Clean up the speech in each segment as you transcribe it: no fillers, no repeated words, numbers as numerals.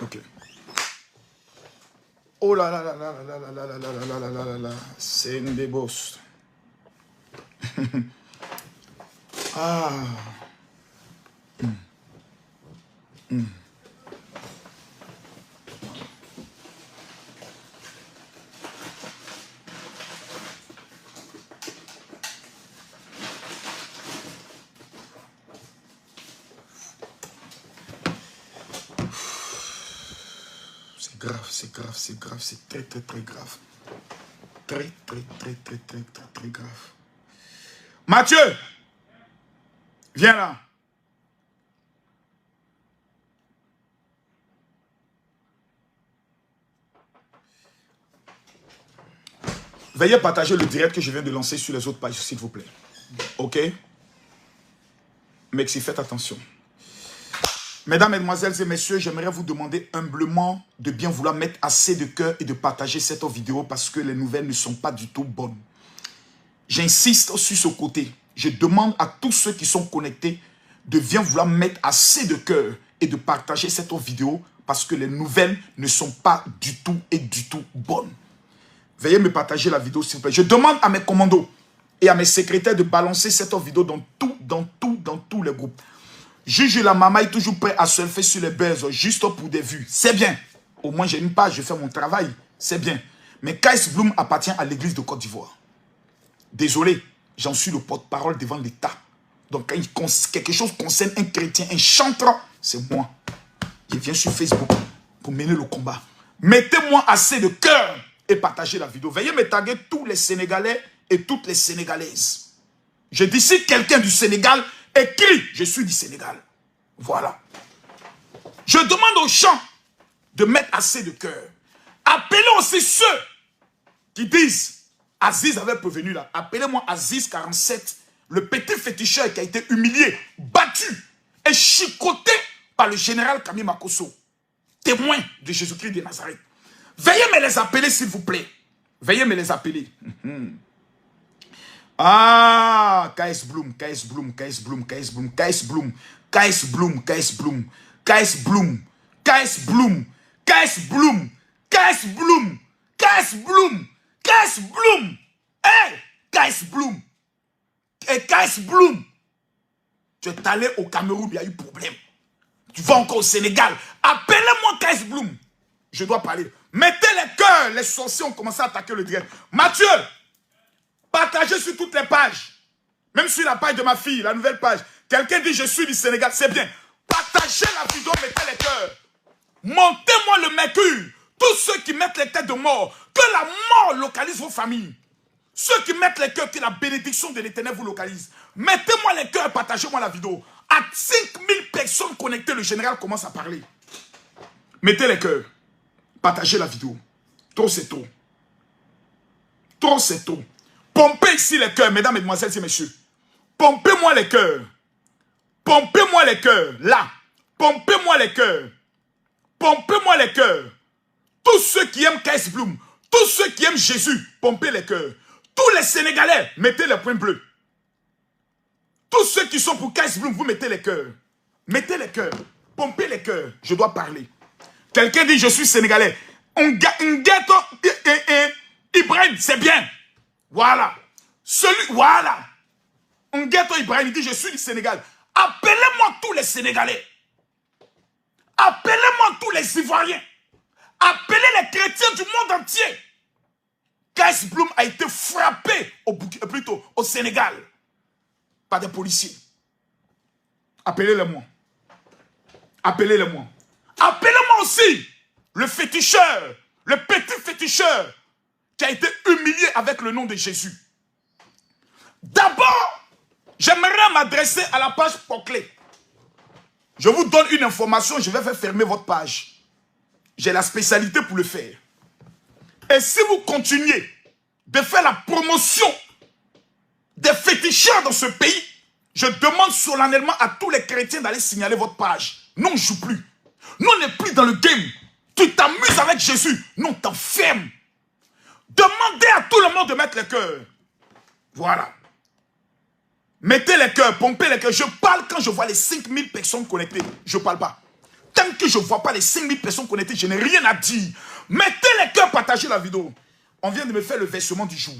Ok. Oh là là là là là là là là là là là là là là. C'est une des bosses. Ah. C'est grave, c'est grave, c'est grave, c'est très très très grave. Très très très très très très très grave. Mathieu, viens là. Veuillez partager le direct que je viens de lancer sur les autres pages, s'il vous plaît. Ok? Merci, faites attention. Mesdames, Mesdemoiselles et Messieurs, j'aimerais vous demander humblement de bien vouloir mettre assez de cœur et de partager cette vidéo parce que les nouvelles ne sont pas du tout bonnes. J'insiste sur ce côté. Je demande à tous ceux qui sont connectés de bien vouloir mettre assez de cœur et de partager cette vidéo parce que les nouvelles ne sont pas du tout et du tout bonnes. Veuillez me partager la vidéo, s'il vous plaît. Je demande à mes commandos et à mes secrétaires de balancer cette vidéo dans tous les groupes. Juge la maman est toujours prêt à surfer sur les buzz juste pour des vues. C'est bien. Au moins, j'ai une page, je fais mon travail. C'est bien. Mais Kaïs Bloom appartient à l'église de Côte d'Ivoire. Désolé, j'en suis le porte-parole devant l'État. Donc, quand quelque chose concerne un chrétien, un chantre, c'est moi. Je viens sur Facebook pour mener le combat. Mettez-moi assez de cœur et partagez la vidéo. Veuillez me taguer tous les Sénégalais et toutes les Sénégalaises. Je dis si quelqu'un du Sénégal écrit, je suis du Sénégal. Voilà. Je demande aux gens de mettre assez de cœur. Appelez aussi ceux qui disent, Aziz avait prévenu là, appelez-moi Aziz 47, le petit féticheur qui a été humilié, battu et chicoté par le général Camille Makosso, témoin de Jésus-Christ de Nazareth. Veuillez me les appeler s'il vous plaît. Veuillez me les appeler. Ah, Kaïs Bloom, Kaïs Bloom, Kaïs Bloom, Kaïs Bloom, Kaïs Bloom, Kaïs Bloom, Kaïs Bloom, Kaïs Bloom, Kaïs Bloom, Kaïs Bloom, Kaïs Bloom, Kaïs Bloom, Kaïs Bloom, hey, Kaïs Bloom, et Kaïs Bloom, tu es allé au Cameroun, il y a eu problème. Tu vas encore au Sénégal, appelez-moi Kaïs Bloom, je dois parler. Mettez les cœurs, les sorciers ont commencé à attaquer le direct. Mathieu, partagez sur toutes les pages. Même sur la page de ma fille, la nouvelle page. Quelqu'un dit je suis du Sénégal, c'est bien. Partagez la vidéo, mettez les cœurs. Montez-moi le mercure. Tous ceux qui mettent les têtes de mort, que la mort localise vos familles. Ceux qui mettent les cœurs, que la bénédiction de l'Éternel vous localise. Mettez-moi les cœurs, partagez-moi la vidéo. À 5000 personnes connectées, le général commence à parler. Mettez les cœurs. Partagez la vidéo. Trop c'est trop. Trop c'est trop. Pompez ici les cœurs, mesdames, mesdemoiselles et messieurs. Pompez-moi les cœurs. Pompez-moi les cœurs. Là. Pompez-moi les cœurs. Pompez-moi les cœurs. Tous ceux qui aiment Kaïs Bloom, tous ceux qui aiment Jésus, pompez les cœurs. Tous les Sénégalais, mettez les points bleus. Tous ceux qui sont pour Kaïs Bloom, vous mettez les cœurs. Mettez les cœurs. Pompez les cœurs. Je dois parler. Quelqu'un dit je suis Sénégalais. Ngueto Ibrahim, c'est bien. Voilà. Voilà. Ngueto Ibrahim dit je suis du Sénégal. Appelez-moi tous les Sénégalais. Appelez-moi tous les Ivoiriens. Appelez les chrétiens du monde entier. Kaïs Bloom a été frappé au Sénégal par des policiers. Appelez-les-moi. Appelez-les-moi. Appelez-moi aussi le féticheur, le petit féticheur qui a été humilié avec le nom de Jésus. D'abord, j'aimerais m'adresser à la page Poclé. Je vous donne une information, je vais faire fermer votre page. J'ai la spécialité pour le faire. Et si vous continuez de faire la promotion des féticheurs dans ce pays, je demande solennellement à tous les chrétiens d'aller signaler votre page. Nous, on ne joue plus. Nous, on n'est plus dans le game. Tu t'amuses avec Jésus. Nous, on t'enferme. Demandez à tout le monde de mettre les cœurs. Voilà. Mettez les cœurs, pompez les cœurs. Je parle quand je vois les 5000 personnes connectées. Je ne parle pas. Tant que je ne vois pas les 5000 personnes connectées, je n'ai rien à dire. Mettez les cœurs, partagez la vidéo. On vient de me faire le versement du jour.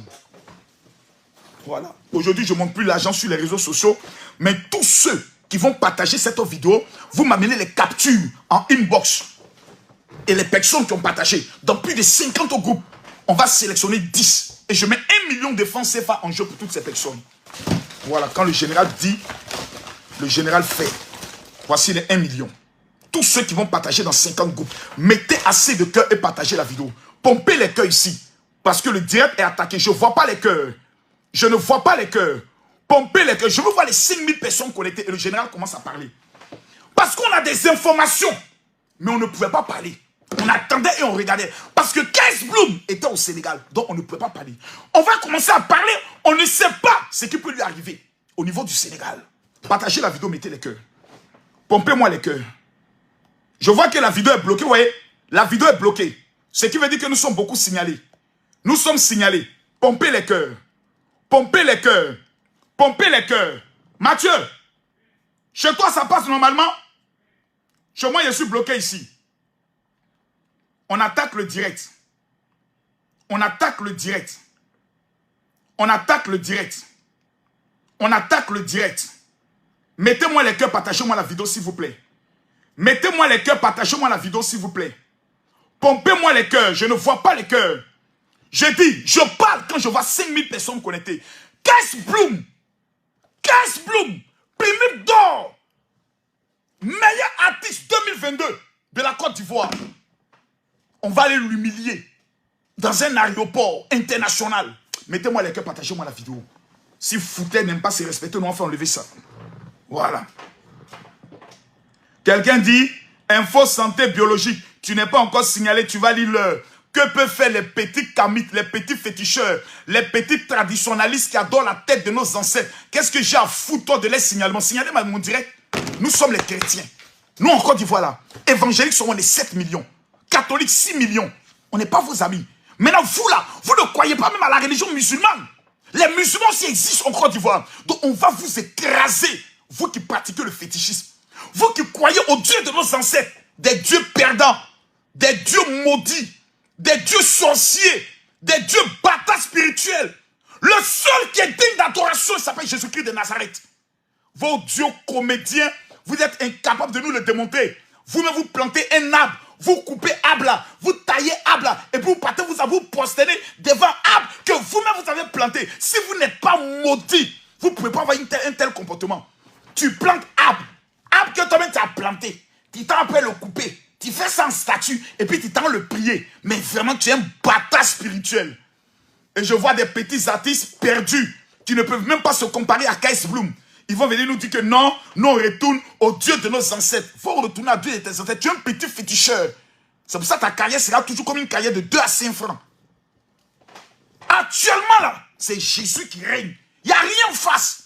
Voilà. Aujourd'hui, je ne montre plus l'argent sur les réseaux sociaux. Mais tous ceux qui vont partager cette vidéo, vous m'amenez les captures en inbox. Et les personnes qui ont partagé, dans plus de 50 groupes, on va sélectionner 10. Et je mets 1 million de francs CFA en jeu pour toutes ces personnes. Voilà, quand le général dit, le général fait. Voici les 1 million. Tous ceux qui vont partager dans 50 groupes, mettez assez de cœurs et partagez la vidéo. Pompez les cœurs ici. Parce que le direct est attaqué. Je ne vois pas les cœurs. Je ne vois pas les cœurs. Pompez les cœurs. Je veux voir les 5000 personnes connectées. Et le général commence à parler. Parce qu'on a des informations. Mais on ne pouvait pas parler. On attendait et on regardait. Parce que Kais Bloom était au Sénégal. Donc on ne pouvait pas parler. On va commencer à parler. On ne sait pas ce qui peut lui arriver au niveau du Sénégal. Partagez la vidéo, mettez les cœurs. Pompez-moi les cœurs. Je vois que la vidéo est bloquée. Vous voyez, la vidéo est bloquée. Ce qui veut dire que nous sommes beaucoup signalés. Nous sommes signalés. Pompez les cœurs. Pompez les cœurs. Pompez les cœurs. Mathieu, chez toi, ça passe normalement? Chez moi, je suis bloqué ici. On attaque le direct. On attaque le direct. On attaque le direct. On attaque le direct. Mettez-moi les cœurs, partagez-moi la vidéo, s'il vous plaît. Mettez-moi les cœurs, partagez-moi la vidéo, s'il vous plaît. Pompez-moi les cœurs, je ne vois pas les cœurs. Je dis, je parle quand je vois 5000 personnes connectées. Kais Bloom, Kais Bloom, Primip d'or, meilleur artiste 2022 de la Côte d'Ivoire. On va aller l'humilier dans un aéroport international. Mettez-moi les cœurs, partagez-moi la vidéo. Si Foutet n'aime pas se respecter, nous on fait enlever ça. Voilà. Quelqu'un dit, info santé biologique, tu n'es pas encore signalé, tu vas lire l'heure. Que peuvent faire les petits kamites, les petits féticheurs, les petits traditionnalistes qui adorent la tête de nos ancêtres? Qu'est-ce que j'ai à foutre de les signalements? Signalez mon direct. Nous sommes les chrétiens. Nous en Côte d'Ivoire là. Évangéliques seront les 7 millions. Catholiques 6 millions. On n'est pas vos amis. Maintenant vous là, vous ne croyez pas même à la religion musulmane. Les musulmans aussi existent en Côte d'Ivoire. Donc on va vous écraser. Vous qui pratiquez le fétichisme. Vous qui croyez aux dieux de nos ancêtres. Des dieux perdants. Des dieux maudits. Des dieux sorciers, des dieux bâtards spirituels. Le seul qui est digne d'adoration, il s'appelle Jésus-Christ de Nazareth. Vos dieux comédiens, vous êtes incapables de nous le démontrer. Vous-même vous plantez un arbre, vous coupez arbre là, vous taillez arbre là, et puis vous partez, vous prosternez devant arbre que vous-même vous avez planté. Si vous n'êtes pas maudit, vous ne pouvez pas avoir un tel comportement. Tu plantes arbre que toi-même tu as planté, tu t'en appelles le couper. Tu fais ça en statue et puis tu t'en le prier. Mais vraiment, tu es un bâtard spirituel. Et je vois des petits artistes perdus qui ne peuvent même pas se comparer à Kais Bloom. Ils vont venir nous dire que non, nous on retourne au Dieu de nos ancêtres. Il faut retourner à Dieu de tes ancêtres. Tu es un petit féticheur. C'est pour ça que ta carrière sera toujours comme une carrière de 2 à 5 francs. Actuellement là, c'est Jésus qui règne. Il n'y a rien en face.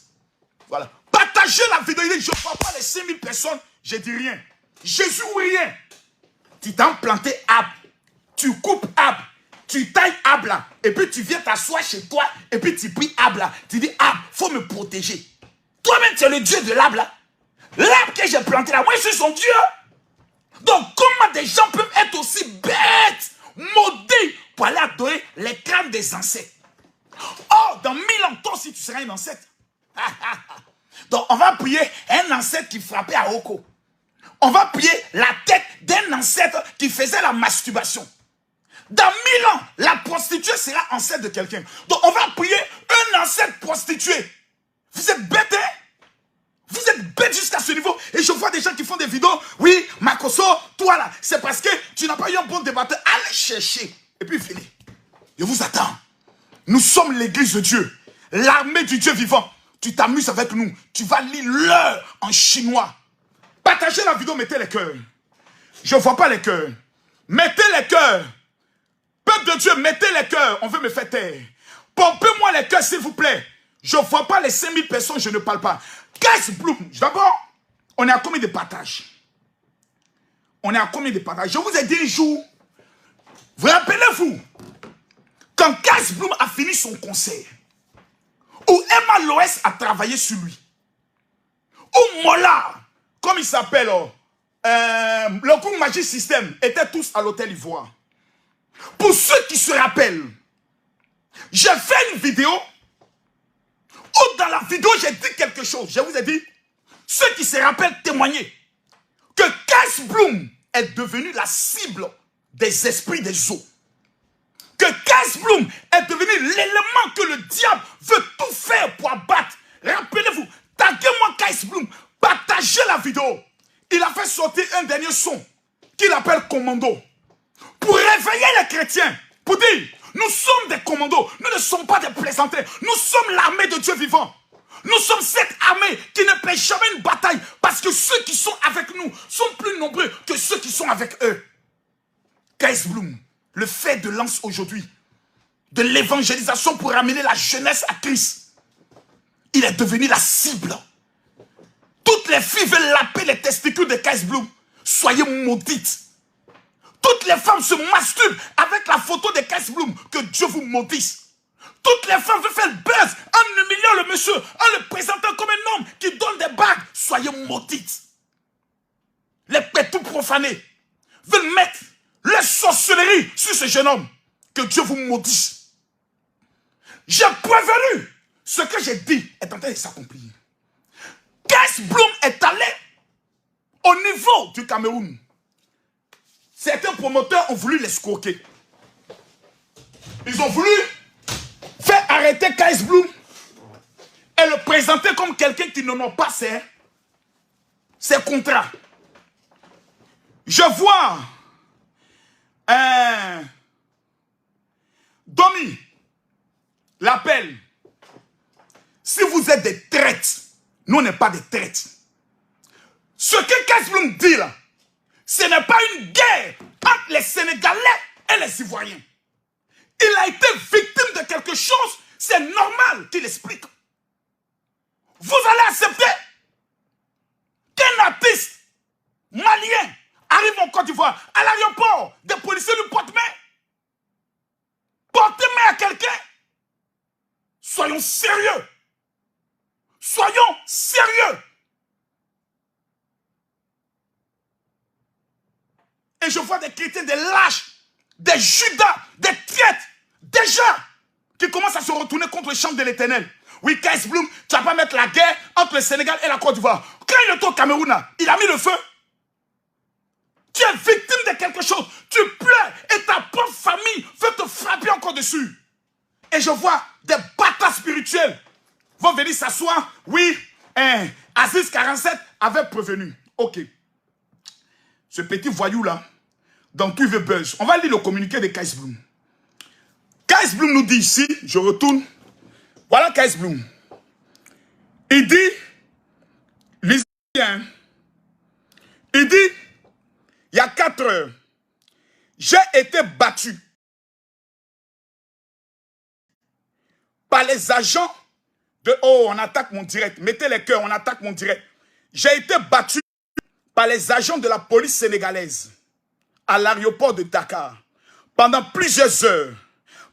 Voilà. Partagez la vidéo. Je ne vois pas les 5000 personnes. Je dis rien. Jésus ou rien. Tu t'as planté arbre, tu coupes arbre, tu tailles arbre là, et puis tu viens t'asseoir chez toi, et puis tu pries arbre là. Tu dis, arbre, il faut me protéger. Toi-même, tu es le Dieu de l'arbre là. L'arbre que j'ai planté là, moi je suis son Dieu. Donc comment des gens peuvent être aussi bêtes, maudits, pour aller adorer les crânes des ancêtres? Oh, dans 1000 ans, toi aussi tu seras un ancêtre. Donc on va prier un ancêtre qui frappait à Oko. On va prier la tête d'un ancêtre qui faisait la masturbation. Dans 1000 ans, la prostituée sera ancêtre de quelqu'un. Donc on va prier un ancêtre prostitué. Vous êtes bêtes, hein? Vous êtes bêtes jusqu'à ce niveau. Et je vois des gens qui font des vidéos. Oui, Makoso, toi là, c'est parce que tu n'as pas eu un bon débatteur. Allez chercher. Et puis venez. Je vous attends. Nous sommes l'église de Dieu. L'armée du Dieu vivant. Tu t'amuses avec nous. Tu vas lire l'heure en chinois. Partagez la vidéo, mettez les cœurs. Je ne vois pas les cœurs. Mettez les cœurs. Peuple de Dieu, mettez les cœurs. On veut me faire taire. Pompez-moi les cœurs, s'il vous plaît. Je ne vois pas les 5000 personnes, je ne parle pas. Kais Bloom, d'abord, on est à combien de partages? On est à combien de partages? Je vous ai dit un jour, vous rappelez-vous, quand Kais Bloom a fini son concert, où Emma Loès a travaillé sur lui, où Mola, comme il s'appelle, le groupe Magic System étaient tous à l'hôtel Ivoire. Pour ceux qui se rappellent, j'ai fait une vidéo où dans la vidéo j'ai dit quelque chose. Je vous ai dit, ceux qui se rappellent témoigner que Kais Bloom est devenu la cible des esprits des eaux. Que Kais Bloom est devenu l'élément que le diable veut tout faire pour abattre. Rappelez-vous, taguez-moi Kais Bloom, partagez la vidéo. Il a fait sortir un dernier son qu'il appelle Commando. Pour réveiller les chrétiens, pour dire, nous sommes des commandos, nous ne sommes pas des plaisantins, nous sommes l'armée de Dieu vivant. Nous sommes cette armée qui ne paie jamais une bataille parce que ceux qui sont avec nous sont plus nombreux que ceux qui sont avec eux. Kais Bloom, le fer de lance aujourd'hui de l'évangélisation pour amener la jeunesse à Christ, il est devenu la cible. Toutes les filles veulent laper les testicules de Kais Bloom. Soyez maudites. Toutes les femmes se masturbent avec la photo de Kais Bloom. Que Dieu vous maudisse. Toutes les femmes veulent faire le buzz en humiliant le monsieur, en le présentant comme un homme qui donne des bagues. Soyez maudites. Les pétous profanés veulent mettre la sorcellerie sur ce jeune homme. Que Dieu vous maudisse. J'ai prévenu. Ce que j'ai dit est en train de s'accomplir. Kais Bloom est allé au niveau du Cameroun. Certains promoteurs ont voulu l'escroquer. Ils ont voulu faire arrêter Kais Bloom et le présenter comme quelqu'un qui n'en a pas ses contrats. Je vois Domi l'appelle. Si vous êtes des traites, nous on n'est pas des traites. Ce que Kais Bloom dit là, ce n'est pas une guerre entre les Sénégalais et les Ivoiriens. Il a été victime de quelque chose, c'est normal qu'il explique. Vous allez accepter qu'un artiste malien arrive en Côte d'Ivoire, à l'aéroport, des policiers lui portent main. Portez main à quelqu'un. Soyons sérieux. Soyons sérieux. Et je vois des chrétiens, des lâches, des judas, des traîtres, déjà, qui commencent à se retourner contre le champ de l'Éternel. Oui, Kais Bloom, tu vas pas mettre la guerre entre le Sénégal et la Côte d'Ivoire. Quand il est au Cameroun, il a mis le feu. Tu es victime de quelque chose. Tu pleures et ta propre famille veut te frapper encore dessus. Et je vois des bâtards spirituels vont venir s'asseoir. Oui, Aziz 47 avait prévenu. Ok. Ce petit voyou-là, dans tout veut buzz. On va lire le communiqué de Kais Bloom. Kais Bloom nous dit ici, je retourne. Voilà Kais Bloom. Il dit, lisez bien, il dit, il y a 4 heures, j'ai été battu par les agents de... Oh, on attaque mon direct. Mettez les cœurs, on attaque mon direct. J'ai été battu par les agents de la police sénégalaise à l'aéroport de Dakar pendant plusieurs heures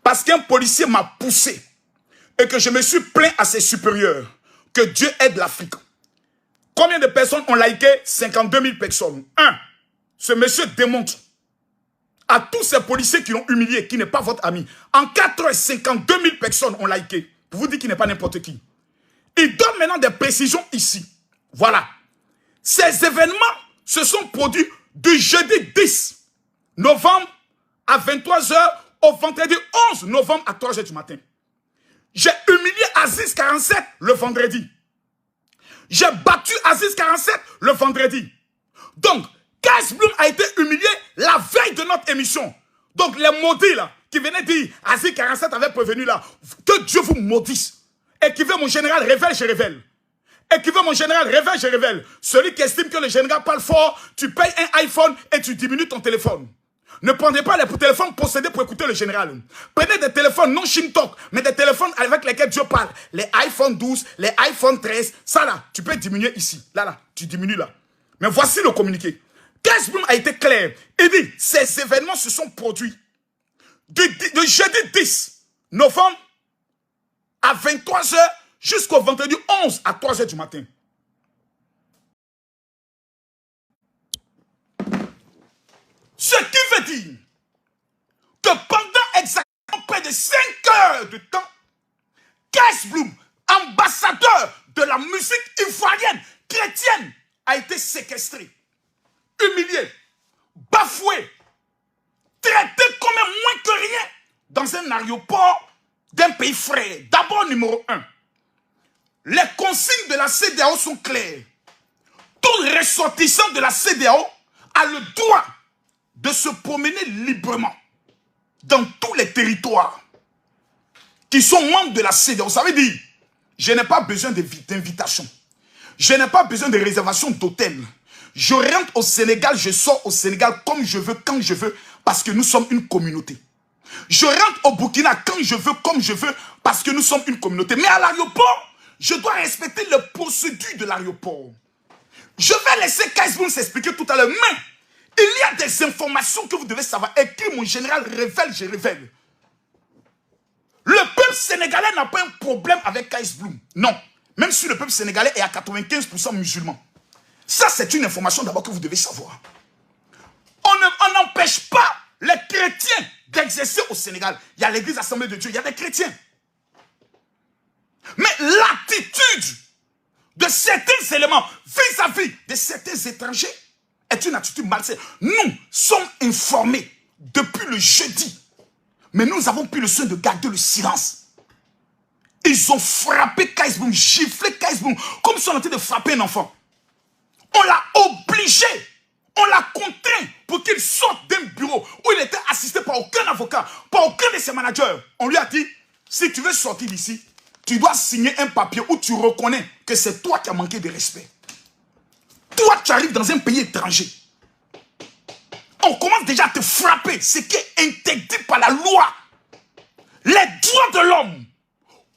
parce qu'un policier m'a poussé et que je me suis plaint à ses supérieurs. Que Dieu aide l'Afrique. Combien de personnes ont liké? 52 000 personnes. Ce monsieur démontre à tous ces policiers qui l'ont humilié, qui n'est pas votre ami. En 4 heures, 52 000 personnes ont liké. Pour vous dire qu'il n'est pas n'importe qui. Il donne maintenant des précisions ici. Voilà. Ces événements se sont produits du jeudi 10 novembre à 23 h au vendredi 11 novembre à 3 h du matin. J'ai humilié Aziz 47 le vendredi. J'ai battu Aziz 47 le vendredi. Donc, Kais Bloom a été humilié la veille de notre émission. Donc, les maudits là, qui venaient dire Aziz 47 avait prévenu là, que Dieu vous maudisse. Et qui veut mon général révèle, je révèle. Et qui veut mon général révèle, je révèle. Celui qui estime que le général parle fort, tu payes un iPhone et tu diminues ton téléphone. Ne prenez pas les téléphones possédés pour écouter le général. Prenez des téléphones non Shintok, mais des téléphones avec lesquels Dieu parle. Les iPhone 12, les iPhone 13, ça là, tu peux diminuer ici. Là, tu diminues là. Mais voici le communiqué. Kais Bloom a été clair. Il dit, ces événements se sont produits de jeudi 10 novembre à 23 h jusqu'au vendredi 11 à 3 h du matin. dire que pendant exactement près de 5 heures de temps, Kais Bloom, ambassadeur de la musique ivoirienne, chrétienne, a été séquestré, humilié, bafoué, traité comme moins que rien dans un aéroport d'un pays frère. D'abord, numéro 1, les consignes de la CEDEAO sont claires. Tout ressortissant de la CEDEAO a le droit de se promener librement dans tous les territoires qui sont membres de la CEDEAO. Ça veut dire, je n'ai pas besoin d'invitation. Je n'ai pas besoin de réservation d'hôtel. Je rentre au Sénégal, je sors au Sénégal comme je veux, quand je veux, parce que nous sommes une communauté. Je rentre au Burkina quand je veux, comme je veux, parce que nous sommes une communauté. Mais à l'aéroport, je dois respecter les procédures de l'aéroport. Je vais laisser Kais Bloom s'expliquer tout à l'heure, mais il y a des informations que vous devez savoir. Écrit, mon général, révèle, je révèle. Le peuple sénégalais n'a pas un problème avec Kais Bloom. Non. Même si le peuple sénégalais est à 95% musulman. Ça, c'est une information d'abord que vous devez savoir. On n'empêche pas les chrétiens d'exercer au Sénégal. Il y a l'église Assemblée de Dieu, il y a des chrétiens. Mais l'attitude de certains éléments vis-à-vis de certains étrangers est une attitude malsaine. Nous sommes informés depuis le jeudi. Mais nous avons pris le soin de garder le silence. Ils ont frappé Kais Bloom, giflé Kais Bloom, comme si on était de frapper un enfant. On l'a obligé, on l'a contraint pour qu'il sorte d'un bureau où il était assisté par aucun avocat, par aucun de ses managers. On lui a dit, si tu veux sortir d'ici, tu dois signer un papier où tu reconnais que c'est toi qui as manqué de respect. Toi, tu arrives dans un pays étranger. On commence déjà à te frapper, ce qui est interdit par la loi. Les droits de l'homme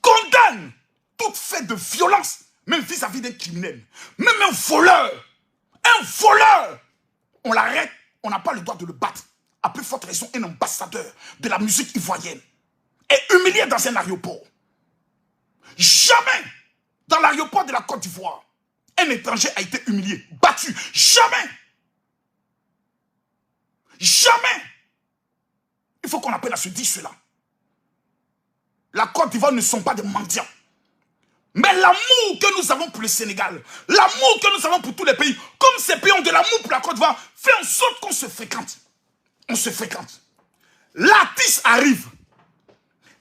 condamnent toute fait de violence, même vis-à-vis d'un criminel. Même un voleur, on l'arrête, on n'a pas le droit de le battre. À plus forte raison, un ambassadeur de la musique ivoirienne est humilié dans un aéroport. Jamais dans l'aéroport de la Côte d'Ivoire, un étranger a été humilié, battu. Jamais. Jamais. Il faut qu'on appelle à se dire cela. La Côte d'Ivoire ne sont pas des mendiants. Mais l'amour que nous avons pour le Sénégal, l'amour que nous avons pour tous les pays, comme ces pays ont de l'amour pour la Côte d'Ivoire, fait en sorte qu'on se fréquente. On se fréquente. L'artiste arrive.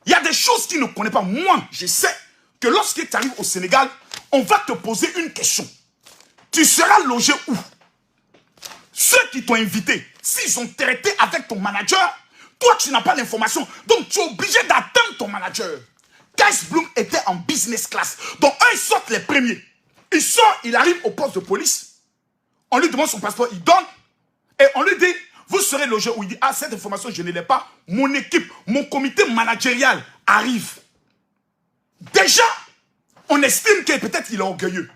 Il y a des choses qu'il ne connaît pas. Moi, je sais que lorsque tu arrives au Sénégal, on va te poser une question. Tu seras logé où? Ceux qui t'ont invité, s'ils ont traité avec ton manager, toi, tu n'as pas l'information. Donc, tu es obligé d'attendre ton manager. Kais Bloom était en business class. Donc, eux, ils sortent les premiers. Il sort, il arrive au poste de police. On lui demande son passeport, il donne. Et on lui dit, vous serez logé où? Il dit, ah, cette information, je ne l'ai pas. Mon équipe, mon comité managérial arrive. Déjà, on estime que peut-être il est orgueilleux.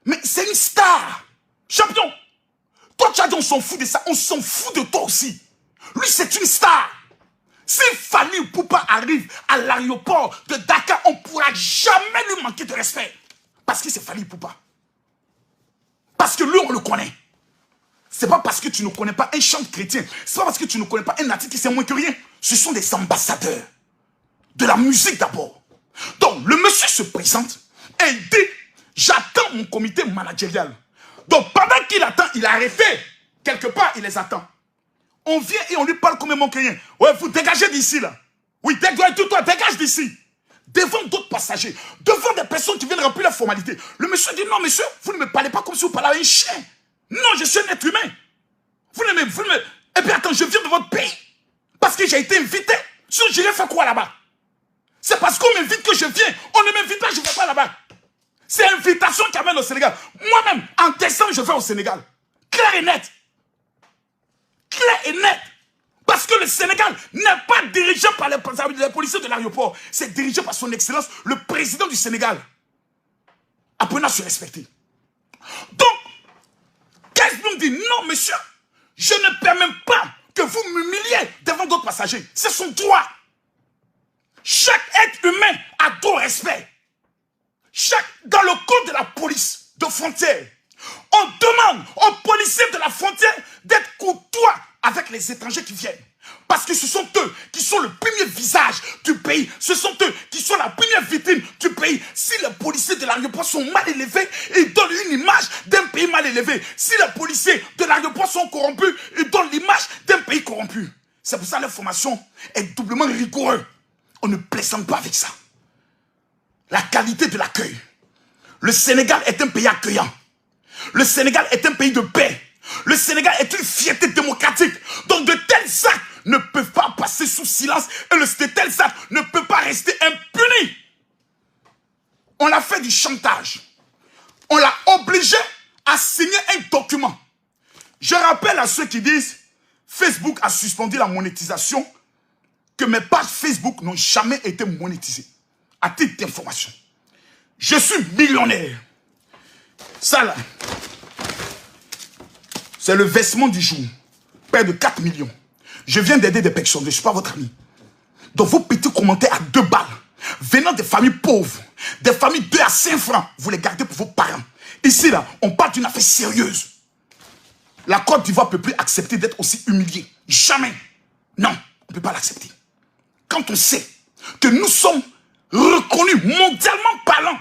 Mais c'est une star. Champion. Toi, tu as dit, on s'en fout de ça. On s'en fout de toi aussi. Lui, c'est une star. Si Fally Ipupa arrive à l'aéroport de Dakar, on ne pourra jamais lui manquer de respect. Parce que c'est Fally Ipupa. Parce que lui, on le connaît. Ce n'est pas parce que tu ne connais pas un chant chrétien. Ce n'est pas parce que tu ne connais pas un artiste qui sait moins que rien. Ce sont des ambassadeurs. De la musique d'abord. Donc, le monsieur se présente et il dit, j'attends mon comité managérial. Donc, pendant qu'il attend, il a arrêté. Quelque part, il les attend. On vient et on lui parle comme un manque rien. Ouais, vous dégagez d'ici, là. Oui, dégage d'ici. Devant d'autres passagers, devant des personnes qui viennent remplir la formalité. Le monsieur dit, non, monsieur, vous ne me parlez pas comme si vous parliez à un chien. Non, je suis un être humain. Vous ne me... Et puis, attends, je viens de votre pays. Parce que j'ai été invité. Sinon, j'irai faire quoi là-bas? C'est parce qu'on m'invite que je viens. On ne m'invite pas, je ne vais pas là-bas. C'est l'invitation qui amène au Sénégal. Moi-même, en décembre, je vais au Sénégal. Clair et net. Clair et net. Parce que le Sénégal n'est pas dirigé par les policiers de l'aéroport. C'est dirigé par son excellence, le président du Sénégal. Apprenez à se respecter. Donc, Kais Bloom dit, non, monsieur, je ne permets pas que vous m'humiliez devant d'autres passagers. C'est son droit. Chaque être humain a droit au respect. Dans le code de la police de frontière, on demande aux policiers de la frontière d'être courtois avec avec les étrangers qui viennent. Parce que ce sont eux qui sont le premier visage du pays. Ce sont eux qui sont la première vitrine du pays. Si les policiers de l'aéroport sont mal élevés, ils donnent une image d'un pays mal élevé. Si les policiers de l'aéroport sont corrompus, ils donnent l'image d'un pays corrompu. C'est pour ça que l'information est doublement rigoureuse. On ne plaisante pas avec ça. La qualité de l'accueil. Le Sénégal est un pays accueillant. Le Sénégal est un pays de paix. Le Sénégal est une fierté démocratique. Donc de tels actes ne peuvent pas passer sous silence et de tels actes ne peuvent pas rester impunis. On a fait du chantage. On l'a obligé à signer un document. Je rappelle à ceux qui disent Facebook a suspendu la monétisation que mes pages Facebook n'ont jamais été monétisées. À titre d'information. Je suis millionnaire. Ça là, c'est le versement du jour. Près de 4 millions. Je viens d'aider des personnes, je ne suis pas votre ami. Donc vos petits commentaires à 2 balles, venant des familles pauvres, des familles 2 à 5 francs, vous les gardez pour vos parents. Ici là, on parle d'une affaire sérieuse. La Côte d'Ivoire ne peut plus accepter d'être aussi humiliée. Jamais. Non, on ne peut pas l'accepter. Quand on sait que nous sommes reconnus mondialement parlant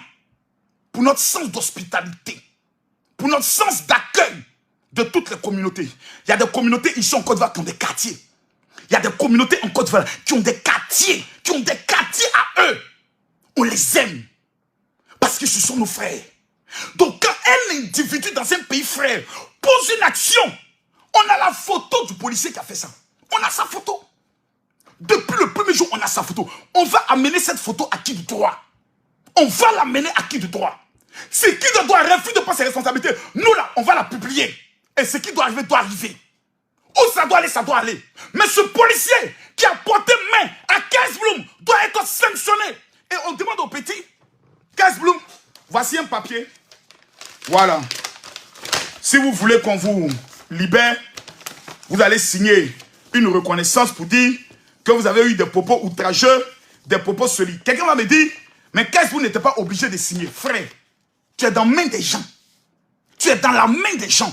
pour notre sens d'hospitalité, pour notre sens d'accueil de toutes les communautés. Il y a des communautés ici en Côte d'Ivoire qui ont des quartiers. Il y a des communautés en Côte d'Ivoire qui ont des quartiers, à eux. On les aime parce que ce sont nos frères. Donc quand un individu dans un pays frère pose une action, on a la photo du policier qui a fait ça. On a sa photo. Depuis le premier jour, on a sa photo. On va amener cette photo à qui de droit. On va l'amener à qui de droit. Si qui de droit refuse de prendre ses responsabilités, nous là, on va la publier. Et ce qui doit arriver, doit arriver. Où ça doit aller, ça doit aller. Mais ce policier qui a porté main à Kees Bloom doit être sanctionné. Et on demande au petit, Kees Bloom, voici un papier. Voilà. Si vous voulez qu'on vous libère, vous allez signer une reconnaissance pour dire que vous avez eu des propos outrageux, des propos solides. Quelqu'un va me dire, mais Kees Bloom n'était pas obligé de signer. Frère, tu es dans la main des gens. Tu es dans la main des gens.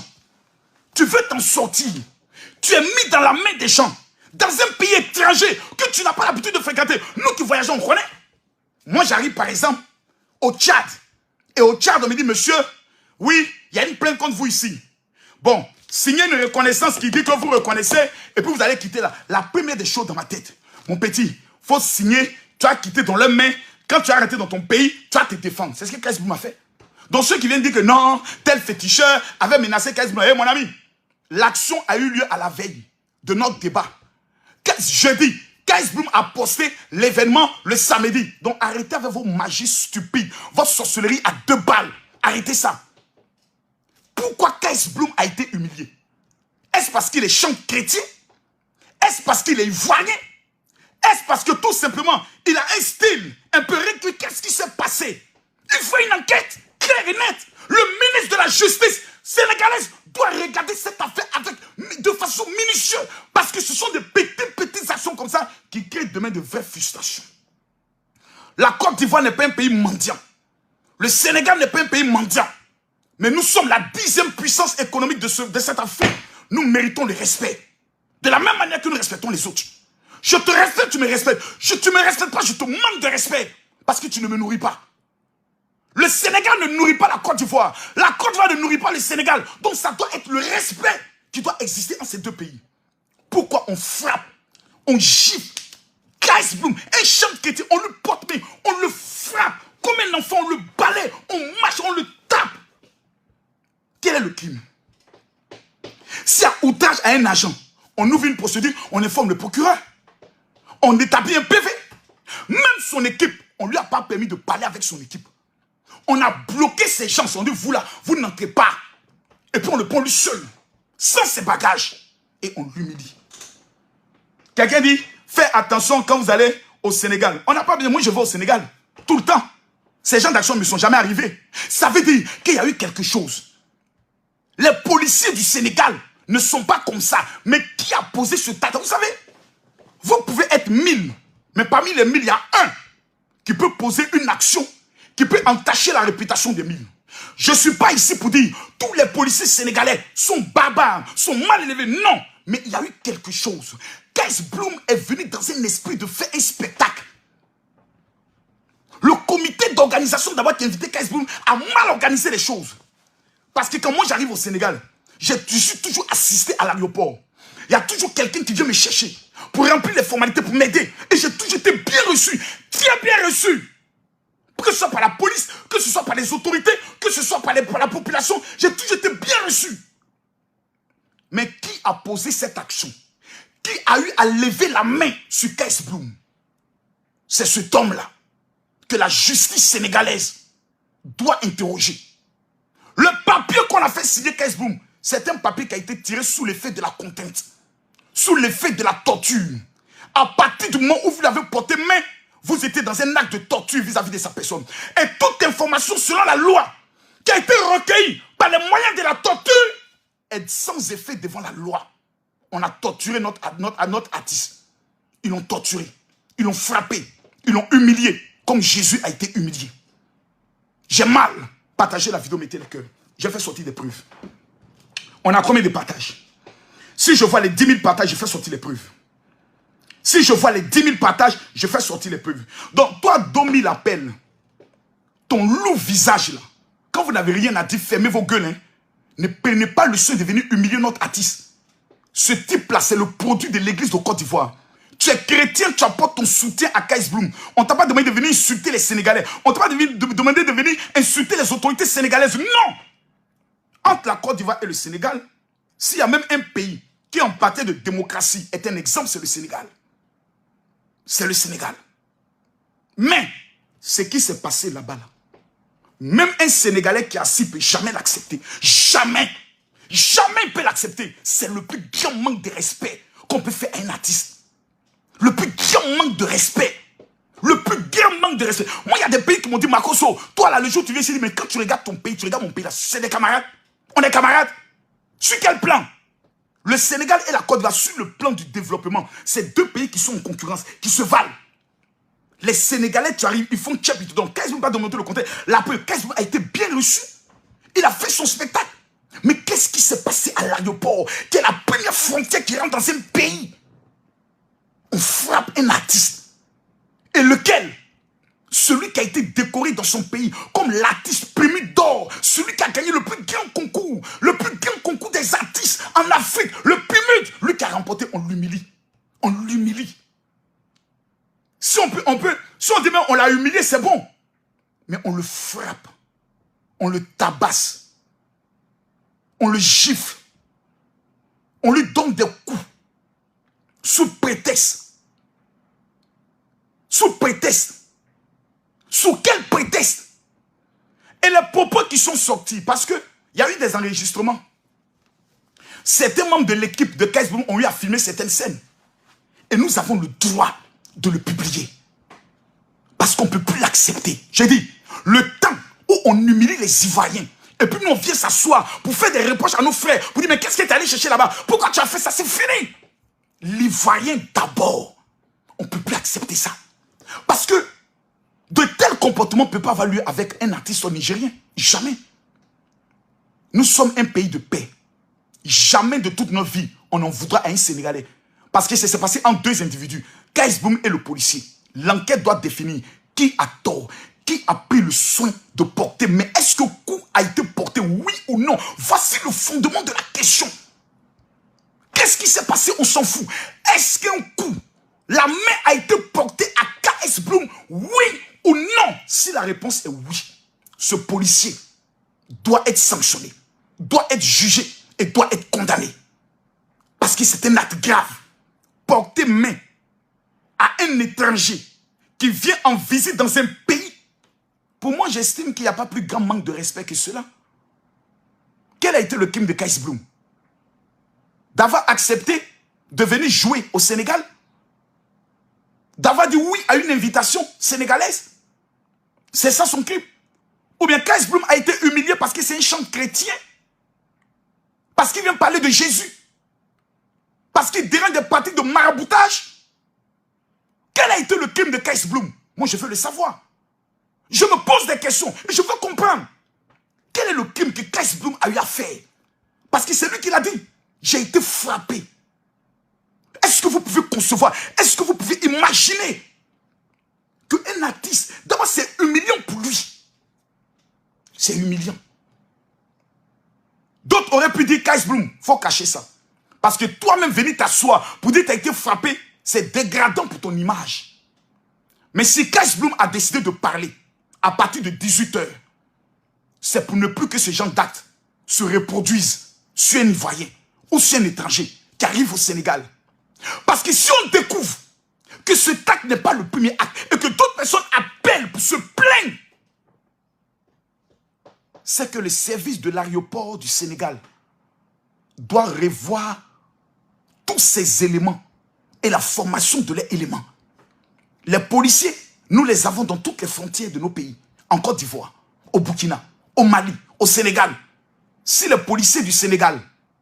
Tu veux t'en sortir. Tu es mis dans la main des gens. Dans un pays étranger que tu n'as pas l'habitude de fréquenter. Nous qui voyageons, on connaît. Moi, j'arrive par exemple au Tchad. Et au Tchad, on me dit, monsieur, oui, il y a une plainte contre vous ici. Bon, signez une reconnaissance qui dit que vous reconnaissez et puis vous allez quitter là. La première des choses dans ma tête, mon petit, il faut signer, tu as quitté dans leurs mains. Quand tu as arrêté dans ton pays, tu vas te défendre. C'est ce que Kees Bloom a fait. Donc ceux qui viennent dire que non, tel féticheur avait menacé Kees Bloom. Eh mon ami, l'action a eu lieu à la veille de notre débat. Jeudi, Kees Bloom a posté l'événement le samedi. Donc arrêtez avec vos magies stupides, votre sorcellerie à 2 balles. Arrêtez ça. Pourquoi Kees Bloom a été humilié? Est-ce parce qu'il est chant chrétien? Est-ce parce qu'il est ivoirien? Est-ce parce que tout simplement, il a un style un peu réduit? Qu'est-ce qui s'est passé? Il faut une enquête claire et nette. Le ministre de la Justice sénégalaise doit regarder cette affaire de façon minutieuse. Parce que ce sont des petites actions comme ça qui créent demain de vraies frustrations. La Côte d'Ivoire n'est pas un pays mendiant. Le Sénégal n'est pas un pays mendiant. Mais nous sommes la 10e puissance économique de cette Afrique. Nous méritons le respect. De la même manière que nous respectons les autres. Je te respecte, tu me respectes. Tu ne me respectes pas, je te manque de respect. Parce que tu ne me nourris pas. Le Sénégal ne nourrit pas la Côte d'Ivoire. La Côte d'Ivoire ne nourrit pas le Sénégal. Donc ça doit être le respect qui doit exister entre ces deux pays. Pourquoi on frappe, on gifle Kees Bloom, un chant chrétien, on le porte bien, on le frappe comme un enfant, on le balaye, on marche, on le tape. Quel est le crime? S'il y a outrage à un agent, on ouvre une procédure, on informe le procureur. On établit un PV. Même son équipe, on ne lui a pas permis de parler avec son équipe. On a bloqué ses chances. On dit, vous là, vous n'entrez pas. Et puis on le prend lui seul, sans ses bagages. Et on l'humilie. Quelqu'un dit, faites attention quand vous allez au Sénégal. On n'a pas besoin, moi je vais au Sénégal. Tout le temps. Ces gens d'action ne me sont jamais arrivés. Ça veut dire qu'il y a eu quelque chose. Les policiers du Sénégal ne sont pas comme ça. Mais qui a posé ce tas? Vous savez, vous pouvez être 1000. Mais parmi les 1000, il y a un qui peut poser une action qui peut entacher la réputation des 1000. Je ne suis pas ici pour dire tous les policiers sénégalais sont barbares, sont mal élevés. Non, Mais il y a eu quelque chose. Kais Bloom est venu dans un esprit de faire un spectacle. Le comité d'organisation d'abord qui a invité Kais Bloom a mal organisé les choses. Parce que quand moi j'arrive au Sénégal, je suis toujours assisté à l'aéroport. Il y a toujours quelqu'un qui vient me chercher pour remplir les formalités, pour m'aider. Et j'ai toujours été bien reçu, très bien reçu. Que ce soit par la police, que ce soit par les autorités, que ce soit par la population, j'ai toujours été bien reçu. Mais qui a posé cette action? Qui a eu à lever la main sur Kais Bloom? C'est cet homme-là que la justice sénégalaise doit interroger. Le papier qu'on a fait signer Kais Bloom, c'est un papier qui a été tiré sous l'effet de la contrainte, sous l'effet de la torture. À partir du moment où vous l'avez porté main, vous étiez dans un acte de torture vis-à-vis de sa personne. Et toute information selon la loi qui a été recueillie par les moyens de la torture est sans effet devant la loi. On a torturé notre artiste. Ils l'ont torturé, ils l'ont frappé, ils l'ont humilié, comme Jésus a été humilié. J'ai mal partagé la vidéo, mettez le cœur. J'ai fait sortir des preuves. On a combien de partages? Si je vois les 10 000 partages, je fais sortir les preuves. Si je vois les 10 000 partages, je fais sortir les preuves. Donc, toi, Domi l'appelle, ton loup visage là, quand vous n'avez rien à dire, fermez vos gueules. Hein. Ne prenez pas le soin de venir humilier notre artiste. Ce type-là, c'est le produit de l'église de Côte d'Ivoire. Tu es chrétien, tu apportes ton soutien à Kais Bloom. On ne t'a pas demandé de venir insulter les Sénégalais. On ne t'a pas demandé de venir insulter les autorités sénégalaises. Non! Entre la Côte d'Ivoire et le Sénégal, s'il y a même un pays qui en partie de démocratie est un exemple, c'est le Sénégal. C'est le Sénégal. Mais, ce qui s'est passé là-bas, là, même un Sénégalais qui est assis ne peut jamais l'accepter. Jamais. Jamais il peut l'accepter. C'est le plus grand manque de respect qu'on peut faire à un artiste. Le plus grand manque de respect. Le plus grand manque de respect. Moi, il y a des pays qui m'ont dit, Makosso, toi là, le jour où tu viens ici, mais quand tu regardes ton pays, tu regardes mon pays là, c'est des camarades. On est camarades. Sur quel plan? Le Sénégal et la Côte d'Ivoire, sur le plan du développement, c'est deux pays qui sont en concurrence, qui se valent. Les Sénégalais, tu arrives, ils font tchèp, ils te donnent. Kais Bloom va demander le contexte. La preuve, Kais Bloom a été bien reçu. Il a fait son spectacle. Mais qu'est-ce qui s'est passé à l'aéroport? Qui est la première frontière qui rentre dans un pays? On frappe un artiste. Et lequel? Celui qui a été décoré dans son pays comme l'artiste primé d'or, celui qui a gagné le plus grand concours des artistes en Afrique, le primé, lui qui a remporté, on l'humilie. On l'humilie. Si on dit même on l'a humilié, c'est bon. Mais on le frappe, on le tabasse, on le gifle, on lui donne des coups sous prétexte. Sous prétexte. Sous quel prétexte? Et les propos qui sont sortis, parce qu'il y a eu des enregistrements. Certains membres de l'équipe de Kais Bloom ont eu à filmer certaines scènes. Et nous avons le droit de le publier. Parce qu'on ne peut plus l'accepter. J'ai dit, le temps où on humilie les Ivoiriens, et puis nous on vient s'asseoir pour faire des reproches à nos frères, pour dire, mais qu'est-ce que tu es allé chercher là-bas? Pourquoi tu as fait ça? C'est fini. L'Ivoirien d'abord, on ne peut plus accepter ça. Parce que de tels comportements ne peuvent pas avoir lieu avec un artiste nigérien. Jamais. Nous sommes un pays de paix. Jamais de toute notre vie, on en voudra à un Sénégalais. Parce que ça s'est passé entre deux individus. Kais Bloom et le policier. L'enquête doit définir qui a tort, qui a pris le soin de porter. Mais est-ce que le coup a été porté, oui ou non? Voici le fondement de la question. Qu'est-ce qui s'est passé? On s'en fout. Est-ce qu'un coup, la main a été portée à Kais Bloom, oui ou non? Si la réponse est oui, ce policier doit être sanctionné, doit être jugé et doit être condamné. Parce que c'est un acte grave. Porter main à un étranger qui vient en visite dans un pays, pour moi, j'estime qu'il n'y a pas plus grand manque de respect que cela. Quel a été le crime de Kais Bloom? D'avoir accepté de venir jouer au Sénégal? D'avoir dit oui à une invitation sénégalaise? C'est ça son crime? Ou bien Kais Bloom a été humilié parce que c'est un chant chrétien? Parce qu'il vient parler de Jésus? Parce qu'il dérange des pratiques de maraboutage? Quel a été le crime de Kais Bloom? Moi, je veux le savoir. Je me pose des questions et je veux comprendre. Quel est le crime que Kais Bloom a eu à faire? Parce que c'est lui qui l'a dit. J'ai été frappé Est-ce que vous pouvez concevoir? Est-ce que vous pouvez imaginer qu'un artiste, d'abord c'est humiliant pour lui. C'est humiliant. D'autres auraient pu dire, Kais Bloom, il faut cacher ça. Parce que toi-même venir t'asseoir pour dire que tu as été frappé, c'est dégradant pour ton image. Mais si Kais Bloom a décidé de parler à partir de 18 h, c'est pour ne plus que ce genre d'actes se reproduisent sur un Ivoirien ou sur un étranger qui arrive au Sénégal. Parce que si on découvre que cet acte n'est pas le premier acte et que d'autres personnes appellent pour se plaindre, c'est que le service de l'aéroport du Sénégal doit revoir tous ces éléments et la formation de leurs éléments. Les policiers, nous les avons dans toutes les frontières de nos pays, en Côte d'Ivoire, au Burkina, au Mali, au Sénégal. Si les policiers du Sénégal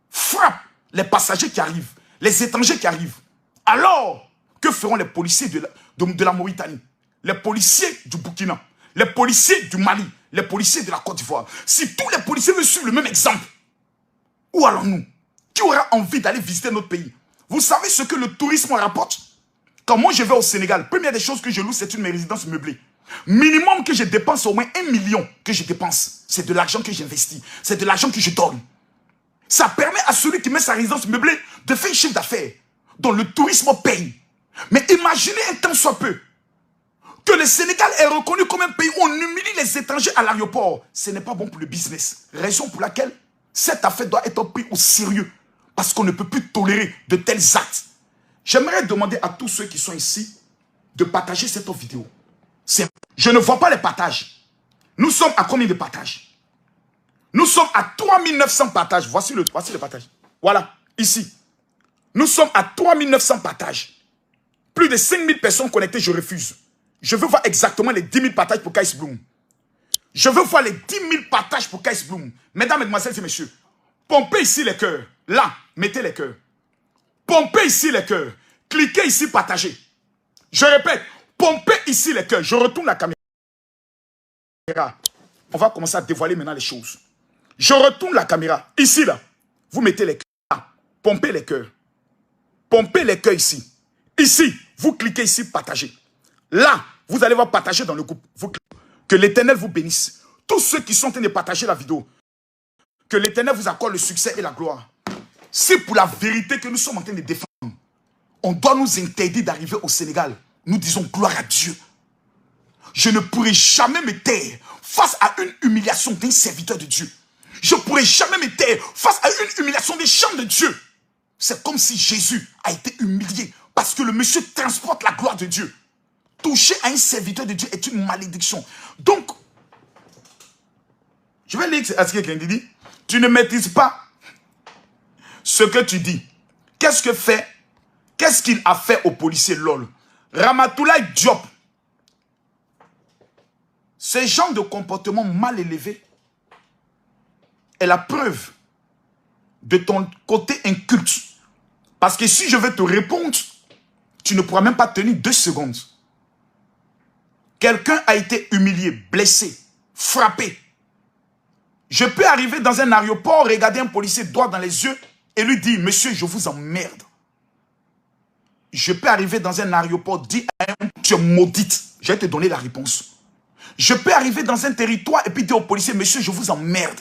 frappent les passagers qui arrivent, les étrangers qui arrivent, alors que feront les policiers de la Mauritanie, les policiers du Burkina, les policiers du Mali, les policiers de la Côte d'Ivoire? Si tous les policiers veulent suivre le même exemple, où allons-nous? Qui aura envie d'aller visiter notre pays? Vous savez ce que le tourisme rapporte? Quand moi je vais au Sénégal, première des choses que je loue, c'est une résidence meublée. Minimum que je dépense au moins 1 million que je dépense. C'est de l'argent que j'investis. C'est de l'argent que je donne. Ça permet à celui qui met sa résidence meublée de faire un chiffre d'affaires dont le tourisme paye. Mais imaginez un temps soit peu que le Sénégal est reconnu comme un pays où on humilie les étrangers à l'aéroport. Ce n'est pas bon pour le business. Raison pour laquelle cette affaire doit être prise au sérieux. Parce qu'on ne peut plus tolérer de tels actes. J'aimerais demander à tous ceux qui sont ici de partager cette vidéo. Je ne vois pas les partages. Nous sommes à combien de partages? Nous sommes à 3900 partages. Voici le partage. Voilà, ici. Nous sommes à 3900 partages. Plus de 5000 personnes connectées, je refuse. Je veux voir exactement les 10 000 partages pour Kais Bloom. Je veux voir les 10 000 partages pour Kais Bloom. Mesdames, mesdemoiselles et messieurs, pompez ici les cœurs. Là, mettez les cœurs. Pompez ici les cœurs. Cliquez ici, partagez. Je répète, pompez ici les cœurs. Je retourne la caméra. On va commencer à dévoiler maintenant les choses. Je retourne la caméra. Ici, là. Vous mettez les cœurs. Là. Pompez les cœurs. Pompez les cœurs ici. Ici, vous cliquez ici, partagez. Là, vous allez voir partager dans le groupe. Que l'Éternel vous bénisse. Tous ceux qui sont en train de partager la vidéo, que l'Éternel vous accorde le succès et la gloire. C'est pour la vérité que nous sommes en train de défendre. On doit nous interdire d'arriver au Sénégal. Nous disons gloire à Dieu. Je ne pourrai jamais me taire face à une humiliation d'un serviteur de Dieu. Je ne pourrai jamais me taire face à une humiliation des chants de Dieu. C'est comme si Jésus a été humilié parce que le monsieur transporte la gloire de Dieu. Toucher à un serviteur de Dieu est une malédiction. Donc, je vais lire à ce que quelqu'un dit. Tu ne maîtrises pas ce que tu dis. Qu'est-ce qu'il a fait au policier LOL? Ramatoulaye Diop. Ce genre de comportement mal élevé est la preuve de ton côté inculte. Parce que si je veux te répondre, tu ne pourras même pas tenir 2 secondes. Quelqu'un a été humilié, blessé, frappé. Je peux arriver dans un aéroport, regarder un policier droit dans les yeux et lui dire, monsieur, je vous emmerde. Je peux arriver dans un aéroport, dire à un, tu es maudite. Je vais te donner la réponse. Je peux arriver dans un territoire et puis dire au policier, monsieur, je vous emmerde.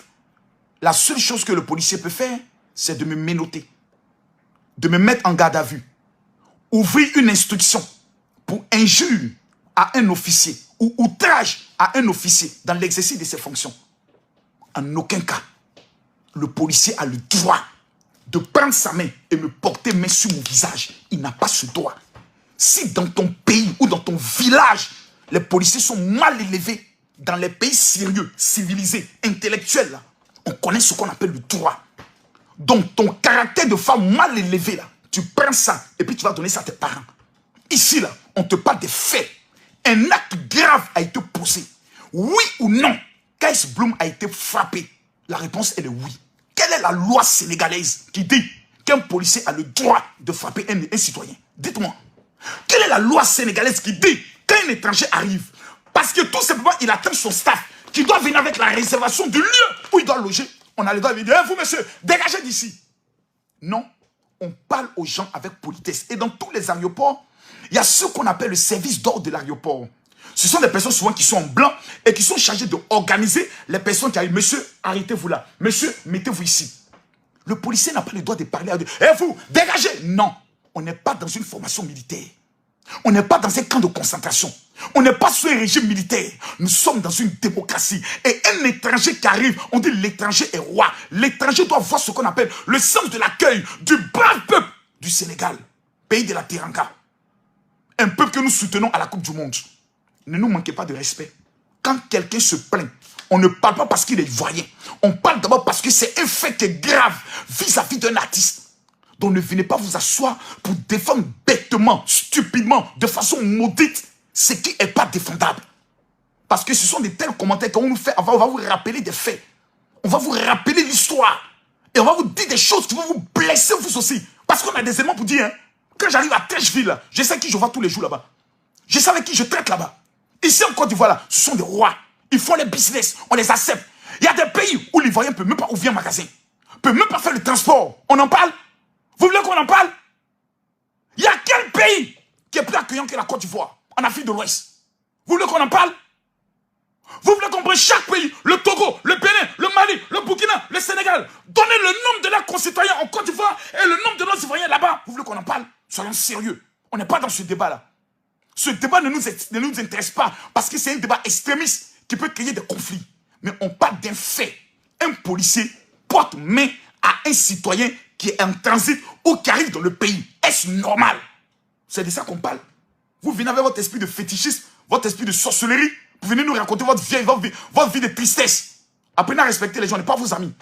La seule chose que le policier peut faire, c'est de me menotter, de me mettre en garde à vue, ouvrir une instruction pour injure à un officier ou outrage à un officier dans l'exercice de ses fonctions. En aucun cas, le policier a le droit de prendre sa main et me porter main sur mon visage. Il n'a pas ce droit. Si dans ton pays ou dans ton village, les policiers sont mal élevés, dans les pays sérieux, civilisés, intellectuels, là, on connaît ce qu'on appelle le droit. Donc ton caractère de femme mal élevé, là, tu prends ça et puis tu vas donner ça à tes parents. Ici, là, on te parle des faits. Un acte grave a été posé. Oui ou non, Kais Bloom a été frappé? La réponse est le oui. Quelle est la loi sénégalaise qui dit qu'un policier a le droit de frapper un citoyen? Dites-moi. Quelle est la loi sénégalaise qui dit qu'un étranger arrive, parce que tout simplement il attend son staff qui doit venir avec la réservation du lieu où il doit loger, on a le droit de lui dire, hey, vous monsieur, dégagez d'ici. Non, on parle aux gens avec politesse. Et dans tous les aéroports, il y a ce qu'on appelle le service d'ordre de l'aéroport. Ce sont des personnes souvent qui sont en blanc et qui sont chargées d'organiser les personnes qui arrivent. Monsieur, arrêtez-vous là. Monsieur, mettez-vous ici. Le policier n'a pas le droit de parler à deux. Eh vous, dégagez! Non, on n'est pas dans une formation militaire. On n'est pas dans un camp de concentration. On n'est pas sous un régime militaire. Nous sommes dans une démocratie. Et un étranger qui arrive, on dit l'étranger est roi. L'étranger doit voir ce qu'on appelle le sens de l'accueil du brave peuple du Sénégal, pays de la Teranga. Un peuple que nous soutenons à la Coupe du Monde. Ne nous manquez pas de respect. Quand quelqu'un se plaint, on ne parle pas parce qu'il est ivoirien. On parle d'abord parce que c'est un fait qui est grave vis-à-vis d'un artiste. Donc ne venez pas vous asseoir pour défendre bêtement, stupidement, de façon maudite, ce qui n'est pas défendable. Parce que ce sont des tels commentaires qu'on nous fait, on va vous rappeler des faits. On va vous rappeler l'histoire. Et on va vous dire des choses qui vont vous blesser vous aussi. Parce qu'on a des éléments pour dire, hein, quand j'arrive à Trècheville, je sais qui je vois tous les jours là-bas. Je sais avec qui je traite là-bas. Ici en Côte d'Ivoire, là, ce sont des rois. Ils font les business, on les accepte. Il y a des pays où l'Ivoirien ne peut même pas ouvrir un magasin. Ne peut même pas faire le transport. On en parle? Vous voulez qu'on en parle? Il y a quel pays qui est plus accueillant que la Côte d'Ivoire, en Afrique de l'Ouest? Vous voulez qu'on en parle? Vous voulez qu'on prenne chaque pays, le Togo, le Bénin, le Mali, le Burkina, le Sénégal, donner le nombre de leurs concitoyens en Côte d'Ivoire et le nombre de nos Ivoiriens là-bas? Vous voulez qu'on en parle? Soyons sérieux. On n'est pas dans ce débat-là. Ce débat ne nous intéresse pas parce que c'est un débat extrémiste qui peut créer des conflits. Mais on parle d'un fait. Un policier porte main à un citoyen qui est en transit ou qui arrive dans le pays. Est-ce normal? C'est de ça qu'on parle. Vous venez avec votre esprit de fétichisme, votre esprit de sorcellerie, vous venez nous raconter votre vie de tristesse. Apprenez à respecter les gens, on n'est pas vos amis.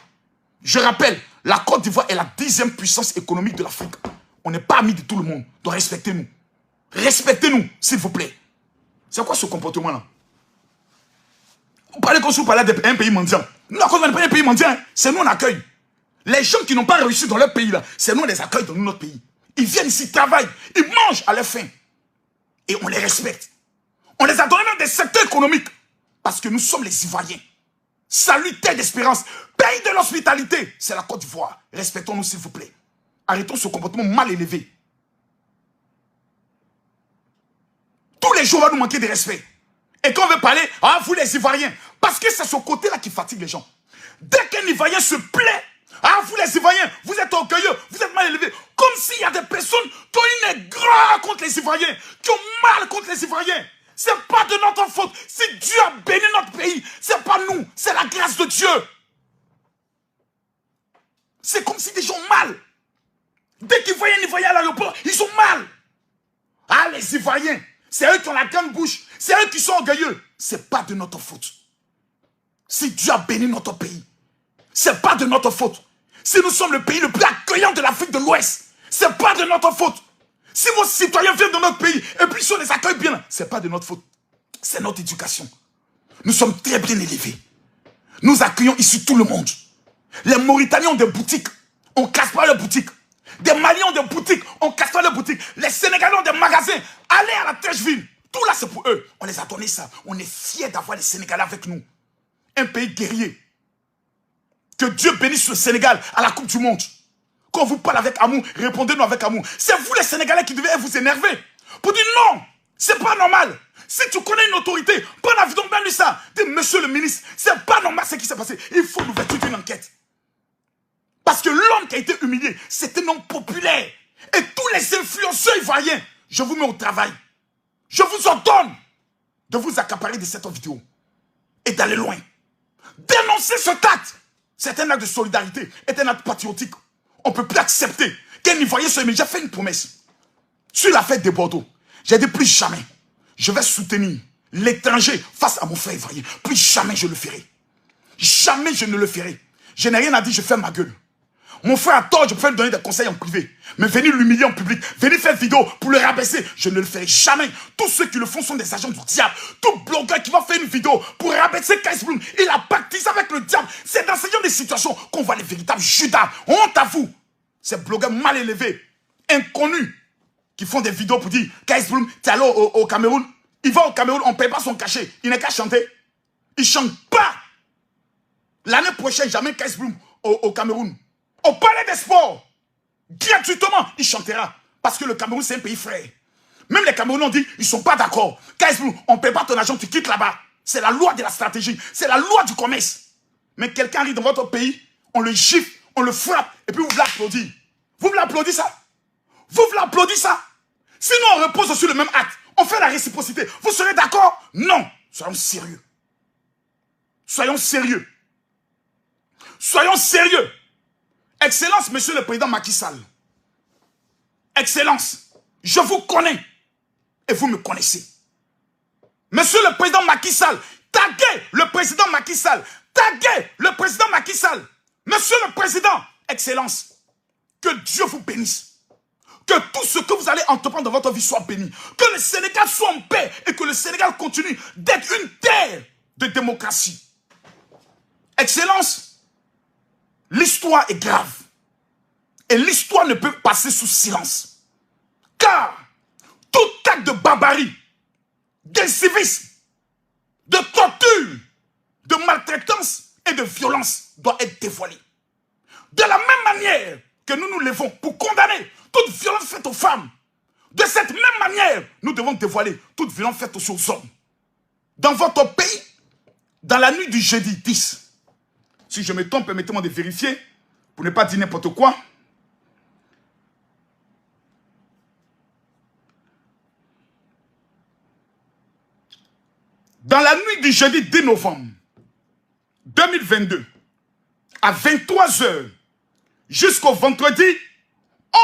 Je rappelle, la Côte d'Ivoire est la 10e puissance économique de l'Afrique. On n'est pas amis de tout le monde, donc respectez-nous. Respectez-nous, s'il vous plaît. C'est quoi ce comportement-là? Vous parlez comme si vous parlez d'un pays mendiant. Nous, la Côte d'Ivoire n'est pas un pays mendiant, hein. C'est nous on accueille. Les gens qui n'ont pas réussi dans leur pays, là, c'est nous on les accueille dans notre pays. Ils viennent ici, travaillent, ils mangent à leur faim. Et on les respecte. On les a donné même des secteurs économiques. Parce que nous sommes les Ivoiriens. Salut, terre d'espérance. Pays de l'hospitalité. C'est la Côte d'Ivoire. Respectons-nous, s'il vous plaît. Arrêtons ce comportement mal élevé. Tous les jours, on va nous manquer de respect. Et quand on veut parler, ah, vous les Ivoiriens. Parce que c'est ce côté-là qui fatigue les gens. Dès qu'un Ivoirien se plaît, ah, vous les Ivoiriens, vous êtes orgueilleux, vous êtes mal élevés. Comme s'il y a des personnes qui ont une aigreur contre les Ivoiriens, qui ont mal contre les Ivoiriens. C'est pas de notre faute. Si Dieu a béni notre pays, c'est pas nous, c'est la grâce de Dieu. C'est comme si des gens ont mal. Dès qu'ils voient un Ivoirien à l'aéroport, ils ont mal. Ah, les Ivoiriens, c'est eux qui ont la grande bouche, c'est eux qui sont orgueilleux. C'est pas de notre faute. Si Dieu a béni notre pays, c'est pas de notre faute. Si nous sommes le pays le plus accueillant de l'Afrique de l'Ouest, c'est pas de notre faute. Si vos citoyens viennent de notre pays et puis si on les accueille bien, c'est pas de notre faute. C'est notre éducation. Nous sommes très bien élevés. Nous accueillons ici tout le monde. Les Mauritaniens ont des boutiques, on ne casse pas leurs boutiques. Des Maliens ont des boutiques, on ne casse pas leurs boutiques. Les Sénégalais ont des magasins. Allez à la Trècheville. Tout là, c'est pour eux. On les a donné ça. On est fiers d'avoir les Sénégalais avec nous. Un pays guerrier. Que Dieu bénisse le Sénégal à la Coupe du Monde. Quand on vous parle avec amour, répondez-nous avec amour. C'est vous les Sénégalais qui devez vous énerver. Pour dire non, c'est pas normal. Si tu connais une autorité, prends la vidéo, ben lui ça. Dis, monsieur le ministre, c'est pas normal ce qui s'est passé. Il faut l'ouverture d'une enquête. Parce que l'homme qui a été humilié, c'est un homme populaire. Et tous les influenceurs ivoiriens, je vous mets au travail. Je vous ordonne de vous accaparer de cette vidéo. Et d'aller loin. Dénoncer cet acte. C'est un acte de solidarité, c'est un acte patriotique. On ne peut plus accepter qu'un Ivoirien soit aimé. J'ai fait une promesse. Sur la fête de Bordeaux, j'ai dit plus jamais, je vais soutenir l'étranger face à mon frère ivoirien. Plus jamais je le ferai. Jamais je ne le ferai. Je n'ai rien à dire, je fais ma gueule. Mon frère a tort, je peux lui donner des conseils en privé. Mais venir l'humilier en public, venir faire vidéo pour le rabaisser, je ne le ferai jamais. Tous ceux qui le font sont des agents du diable. Tout blogueur qui va faire une vidéo pour rabaisser Kais Bloom, il a pactisé avec le diable. C'est dans ce genre de situations qu'on voit les véritables Judas. Honte à vous. Ces blogueurs mal élevés, inconnus, qui font des vidéos pour dire Kais Bloom, t'es allé au Cameroun. Il va au Cameroun, on ne paye pas son cachet. Il n'est qu'à chanter. Il ne chante pas. L'année prochaine, jamais Kais Bloom au Cameroun. Au palais des sports, gratuitement, il chantera. Parce que le Cameroun, c'est un pays frère. Même les Camerounais ont dit, ils ne sont pas d'accord. KS Blum, on ne paie pas ton argent, tu quittes là-bas. C'est la loi de la stratégie. C'est la loi du commerce. Mais quelqu'un arrive dans votre pays, on le gifle, on le frappe, et puis vous l'applaudissez. Vous l'applaudissez ça? Vous l'applaudissez ça? Sinon, on repose sur le même acte. On fait la réciprocité. Vous serez d'accord? Non. Soyons sérieux. Soyons sérieux. Soyons sérieux. Excellence, monsieur le président Macky Sall. Excellence, je vous connais. Et vous me connaissez. Monsieur le président Macky Sall, taguez le président Macky Sall. Taguez le président Macky Sall. Monsieur le président, excellence, que Dieu vous bénisse. Que tout ce que vous allez entreprendre dans votre vie soit béni. Que le Sénégal soit en paix et que le Sénégal continue d'être une terre de démocratie. Excellence, l'histoire est grave. Et l'histoire ne peut passer sous silence. Car tout acte de barbarie, d'incivisme, de torture, de maltraitance et de violence doit être dévoilé. De la même manière que nous nous levons pour condamner toute violence faite aux femmes, de cette même manière, nous devons dévoiler toute violence faite aux hommes. Dans votre pays, dans la nuit du jeudi 10, si je me trompe, permettez-moi de vérifier, pour ne pas dire n'importe quoi. Dans la nuit du jeudi 10 novembre 2022, à 23 h, jusqu'au vendredi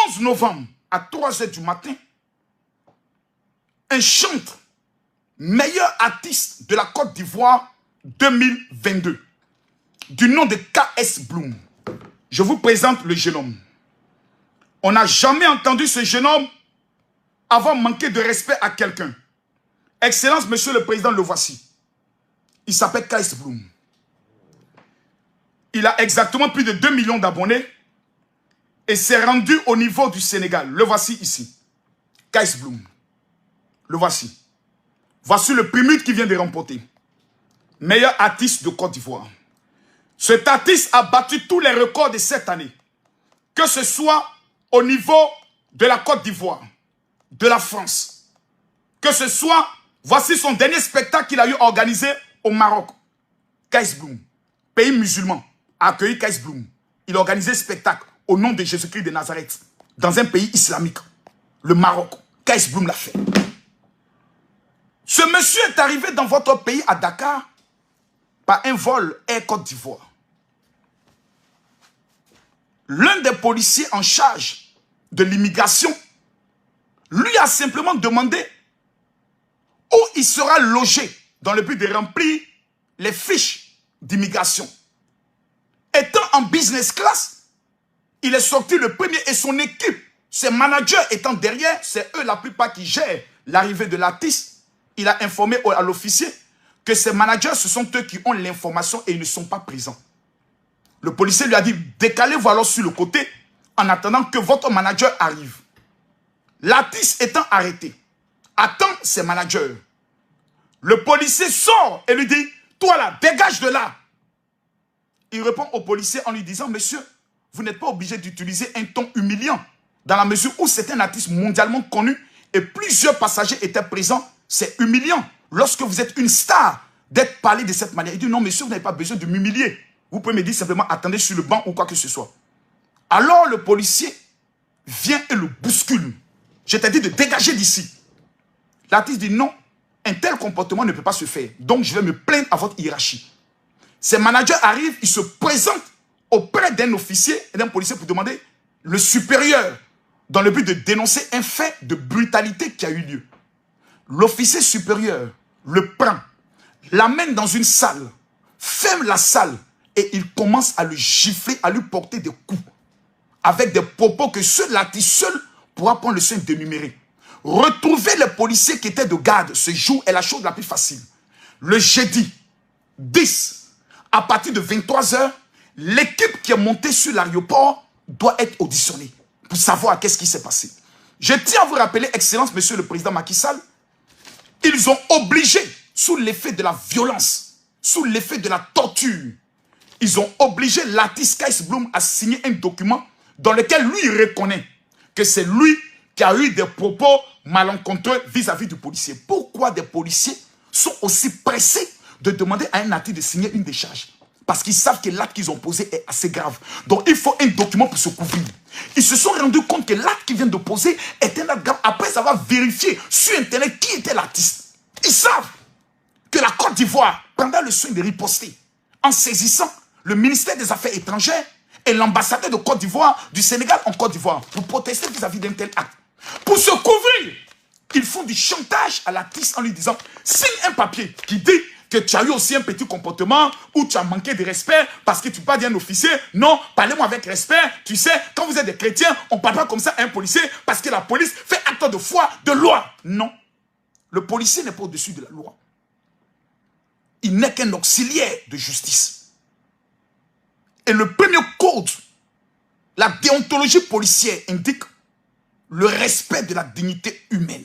11 novembre, à 3 h du matin, un chanteur, meilleur artiste de la Côte d'Ivoire 2022, du nom de KS Blum. Je vous présente le jeune homme. On n'a jamais entendu ce jeune homme avoir manqué de respect à quelqu'un. Excellence, monsieur le président, le voici. Il s'appelle KS Blum. Il a exactement plus de 2 millions d'abonnés et s'est rendu au niveau du Sénégal. Le voici ici. KS Blum. Le voici. Voici le primute qui vient de remporter. Meilleur artiste de Côte d'Ivoire. Cet artiste a battu tous les records de cette année. Que ce soit au niveau de la Côte d'Ivoire, de la France. Que ce soit, voici son dernier spectacle qu'il a eu organisé au Maroc. KS Blum, pays musulman, a accueilli KS Blum. Il a organisé un spectacle au nom de Jésus-Christ de Nazareth, dans un pays islamique, le Maroc. KS Blum l'a fait. Ce monsieur est arrivé dans votre pays, à Dakar, par un vol Air Côte d'Ivoire. L'un des policiers en charge de l'immigration lui a simplement demandé où il sera logé dans le but de remplir les fiches d'immigration. Étant en business class, il est sorti le premier et son équipe, ses managers étant derrière, c'est eux la plupart qui gèrent l'arrivée de l'artiste. Il a informé à l'officier que ses managers, ce sont eux qui ont l'information et ils ne sont pas présents. Le policier lui a dit, décalez-vous alors sur le côté en attendant que votre manager arrive. L'artiste étant arrêté, attend ses managers. Le policier sort et lui dit, toi là, dégage de là. Il répond au policier en lui disant, monsieur, vous n'êtes pas obligé d'utiliser un ton humiliant, dans la mesure où c'est un artiste mondialement connu et plusieurs passagers étaient présents. C'est humiliant lorsque vous êtes une star d'être parlé de cette manière. Il dit, non monsieur, vous n'avez pas besoin de m'humilier. Vous pouvez me dire simplement, attendez sur le banc ou quoi que ce soit. Alors le policier vient et le bouscule. Je t'ai dit de dégager d'ici. L'artiste dit non, un tel comportement ne peut pas se faire. Donc je vais me plaindre à votre hiérarchie. Ces managers arrivent, ils se présentent auprès d'un officier et d'un policier pour demander le supérieur dans le but de dénoncer un fait de brutalité qui a eu lieu. L'officier supérieur le prend, l'amène dans une salle, ferme la salle et il commence à le gifler, à lui porter des coups avec des propos que seul l'artiste seul pourra prendre le soin d'énumérer. Retrouver les policiers qui étaient de garde ce jour est la chose la plus facile. Le jeudi 10, à partir de 23 h, l'équipe qui est montée sur l'aéroport doit être auditionnée pour savoir qu'est-ce qui s'est passé. Je tiens à vous rappeler, Excellence, Monsieur le Président Macky Sall, ils ont obligé, sous l'effet de la violence, sous l'effet de la torture, ils ont obligé l'artiste KS Blum à signer un document dans lequel lui reconnaît que c'est lui qui a eu des propos malencontreux vis-à-vis du policier. Pourquoi des policiers sont aussi pressés de demander à un artiste de signer une décharge? Parce qu'ils savent que l'acte qu'ils ont posé est assez grave. Donc il faut un document pour se couvrir. Ils se sont rendus compte que l'acte qu'ils viennent de poser est un acte grave après avoir vérifié sur Internet qui était l'artiste. Ils savent que la Côte d'Ivoire prendra le soin de riposter en saisissant le ministère des Affaires étrangères et l'ambassadeur de Côte d'Ivoire, du Sénégal en Côte d'Ivoire, pour protester vis-à-vis d'un tel acte. Pour se couvrir, ils font du chantage à l'artiste en lui disant « Signe un papier qui dit que tu as eu aussi un petit comportement où tu as manqué de respect parce que tu parles d'un officier. Non, parlez-moi avec respect. Tu sais, quand vous êtes des chrétiens, on ne parle pas comme ça à un policier parce que la police fait acte de foi, de loi. » Non, le policier n'est pas au-dessus de la loi. Il n'est qu'un auxiliaire de justice. Et le premier code, la déontologie policière indique le respect de la dignité humaine.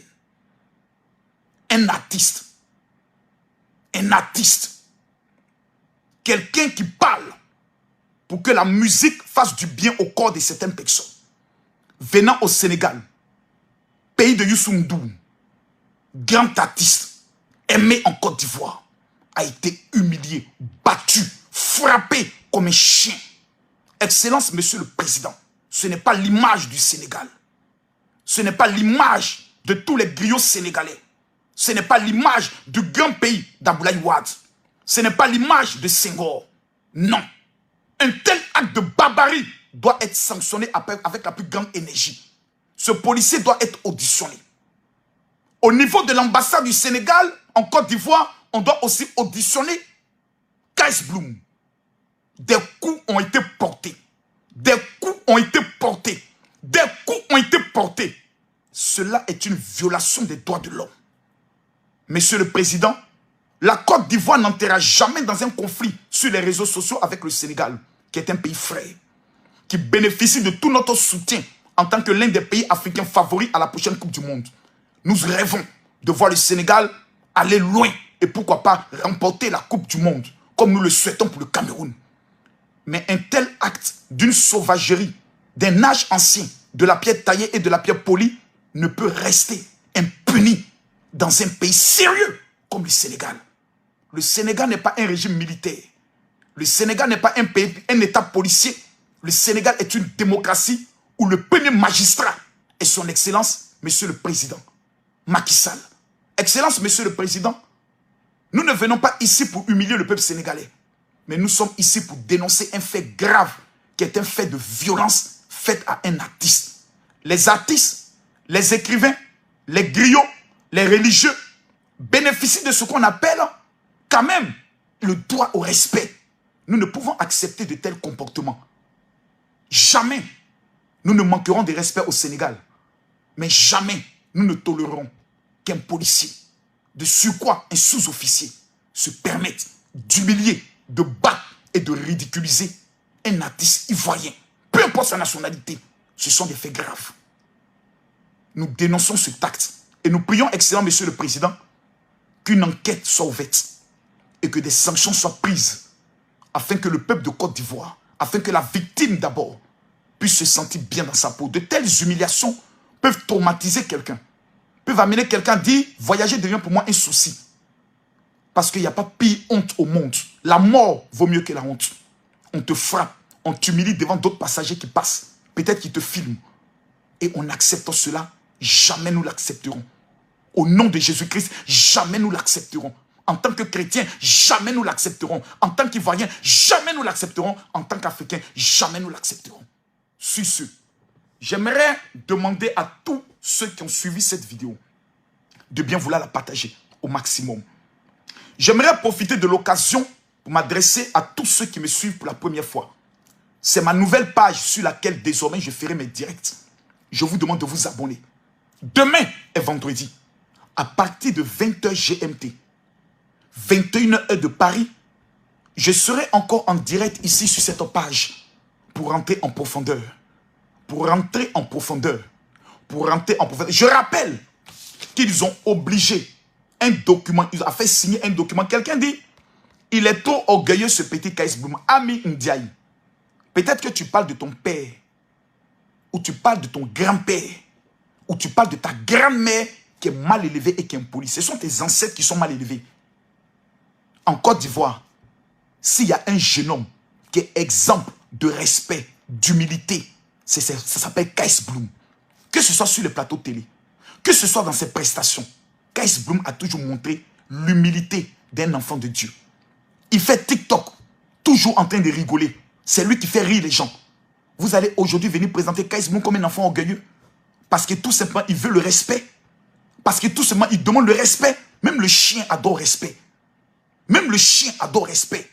Un artiste, quelqu'un qui parle pour que la musique fasse du bien au corps de certaines personnes, venant au Sénégal, pays de Youssou N'Dour, grand artiste, aimé en Côte d'Ivoire, a été humilié, battu, frappé comme un chien. Excellence, Monsieur le Président, ce n'est pas l'image du Sénégal. Ce n'est pas l'image de tous les griots sénégalais. Ce n'est pas l'image du grand pays d'Abdoulaye Wade. Ce n'est pas l'image de Senghor. Non. Un tel acte de barbarie doit être sanctionné avec la plus grande énergie. Ce policier doit être auditionné. Au niveau de l'ambassade du Sénégal, en Côte d'Ivoire, on doit aussi auditionner Kais Bloom. Des coups ont été portés. Des coups ont été portés. Des coups ont été portés. Cela est une violation des droits de l'homme. Monsieur le Président, la Côte d'Ivoire n'entrera jamais dans un conflit sur les réseaux sociaux avec le Sénégal, qui est un pays frère, qui bénéficie de tout notre soutien en tant que l'un des pays africains favoris à la prochaine Coupe du Monde. Nous rêvons de voir le Sénégal aller loin et pourquoi pas remporter la Coupe du Monde, comme nous le souhaitons pour le Cameroun. Mais un tel acte d'une sauvagerie, d'un âge ancien, de la pierre taillée et de la pierre polie, ne peut rester impuni dans un pays sérieux comme le Sénégal. Le Sénégal n'est pas un régime militaire. Le Sénégal n'est pas un état policier. Le Sénégal est une démocratie où le premier magistrat est son Excellence, Monsieur le Président Macky Sall. Excellence, Monsieur le Président, nous ne venons pas ici pour humilier le peuple sénégalais, mais nous sommes ici pour dénoncer un fait grave qui est un fait de violence faite à un artiste. Les artistes, les écrivains, les griots, les religieux bénéficient de ce qu'on appelle quand même le droit au respect. Nous ne pouvons accepter de tels comportements. Jamais nous ne manquerons de respect au Sénégal. Mais jamais nous ne tolérerons qu'un policier, de surcroît un sous-officier, se permette d'humilier, de battre et de ridiculiser un artiste ivoirien. Peu importe sa nationalité, ce sont des faits graves. Nous dénonçons cet acte et nous prions, excellent Monsieur le Président, qu'une enquête soit ouverte et que des sanctions soient prises afin que le peuple de Côte d'Ivoire, afin que la victime d'abord puisse se sentir bien dans sa peau. De telles humiliations peuvent traumatiser quelqu'un, peuvent amener quelqu'un à dire « voyager devient pour moi un souci ». Parce qu'il n'y a pas pire honte au monde. La mort vaut mieux que la honte. On te frappe, on t'humilie devant d'autres passagers qui passent. Peut-être qu'ils te filment. Et on accepte cela. Jamais nous l'accepterons. Au nom de Jésus-Christ, jamais nous l'accepterons. En tant que chrétiens, jamais nous l'accepterons. En tant qu'Ivoiriens, jamais nous l'accepterons. En tant qu'Africains, jamais nous l'accepterons. Sur ce, j'aimerais demander à tous ceux qui ont suivi cette vidéo de bien vouloir la partager au maximum. J'aimerais profiter de l'occasion pour m'adresser à tous ceux qui me suivent pour la première fois. C'est ma nouvelle page sur laquelle désormais je ferai mes directs. Je vous demande de vous abonner. Demain est vendredi. À partir de 20h GMT, 21h de Paris, je serai encore en direct ici sur cette page pour rentrer en profondeur. Je rappelle qu'ils ont obligé un document, ils ont fait signer un document. Quelqu'un dit, il est trop orgueilleux ce petit Kais Bloom. Ami Ndiaye, peut-être que tu parles de ton père. où tu parles de ton grand-père, où tu parles de ta grand-mère qui est mal élevée et qui est impolie. Ce sont tes ancêtres qui sont mal élevés. En Côte d'Ivoire, s'il y a un jeune homme qui est exemple de respect, d'humilité, ça s'appelle Kais Bloom. Que ce soit sur les plateaux de télé, que ce soit dans ses prestations, Kais Bloom a toujours montré l'humilité d'un enfant de Dieu. Il fait TikTok, toujours en train de rigoler. C'est lui qui fait rire les gens. Vous allez aujourd'hui venir présenter Kais Bloom comme un enfant orgueilleux. Parce que tout simplement, il veut le respect. Parce que tout simplement, il demande le respect. Même le chien adore respect. Même le chien adore respect.